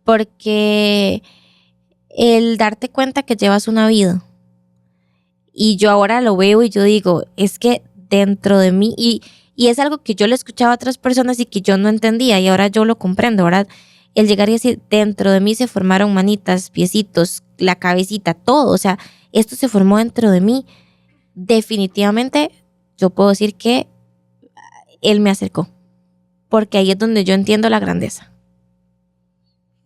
Porque el darte cuenta que llevas una vida, y yo ahora lo veo y yo digo, es que dentro de mí, y es algo que yo le escuchaba a otras personas y que yo no entendía, y ahora yo lo comprendo, ¿verdad? El llegar y decir, dentro de mí se formaron manitas, piecitos, la cabecita, todo, o sea, esto se formó dentro de mí. Definitivamente yo puedo decir que él me acercó, porque ahí es donde yo entiendo la grandeza.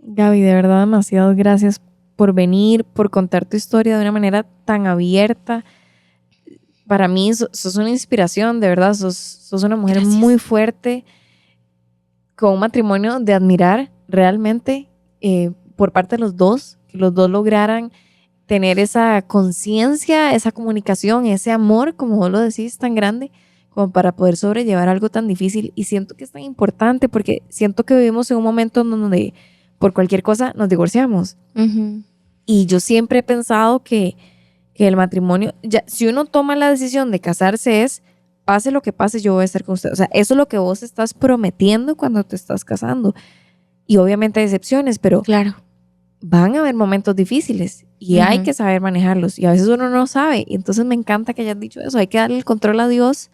Gaby, de verdad, demasiadas gracias por venir, por contar tu historia de una manera tan abierta. Para mí sos una inspiración, de verdad, sos una mujer Gracias. muy fuerte, con un matrimonio de admirar realmente por parte de los dos, que los dos lograran tener esa conciencia, esa comunicación, ese amor, como vos lo decís, tan grande, como para poder sobrellevar algo tan difícil. Y siento que es tan importante porque siento que vivimos en un momento en donde por cualquier cosa nos divorciamos. Y yo siempre he pensado que el matrimonio, si uno toma la decisión de casarse es, pase lo que pase, yo voy a estar con usted. O sea, eso es lo que vos estás prometiendo cuando te estás casando. Y obviamente hay excepciones, pero Claro. van a haber momentos difíciles y hay que saber manejarlos. Y a veces uno no sabe. Y entonces me encanta que hayas dicho eso. Hay que darle el control a Dios.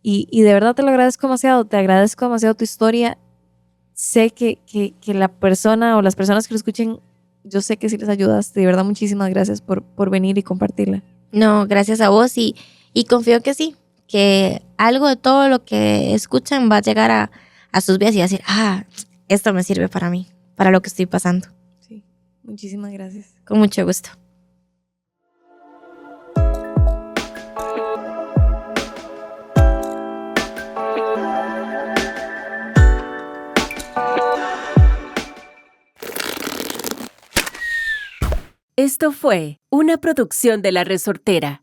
Y de verdad te lo agradezco demasiado. Te agradezco demasiado tu historia. Sé que la persona o las personas que lo escuchen, yo sé que sí les ayudas. De verdad, muchísimas gracias por venir y compartirla. No, gracias a vos y confío que sí, que algo de todo lo que escuchan va a llegar a sus vidas y a decir, esto me sirve para mí, para lo que estoy pasando. Sí, muchísimas gracias. Con mucho gusto. Esto fue una producción de La Resortera.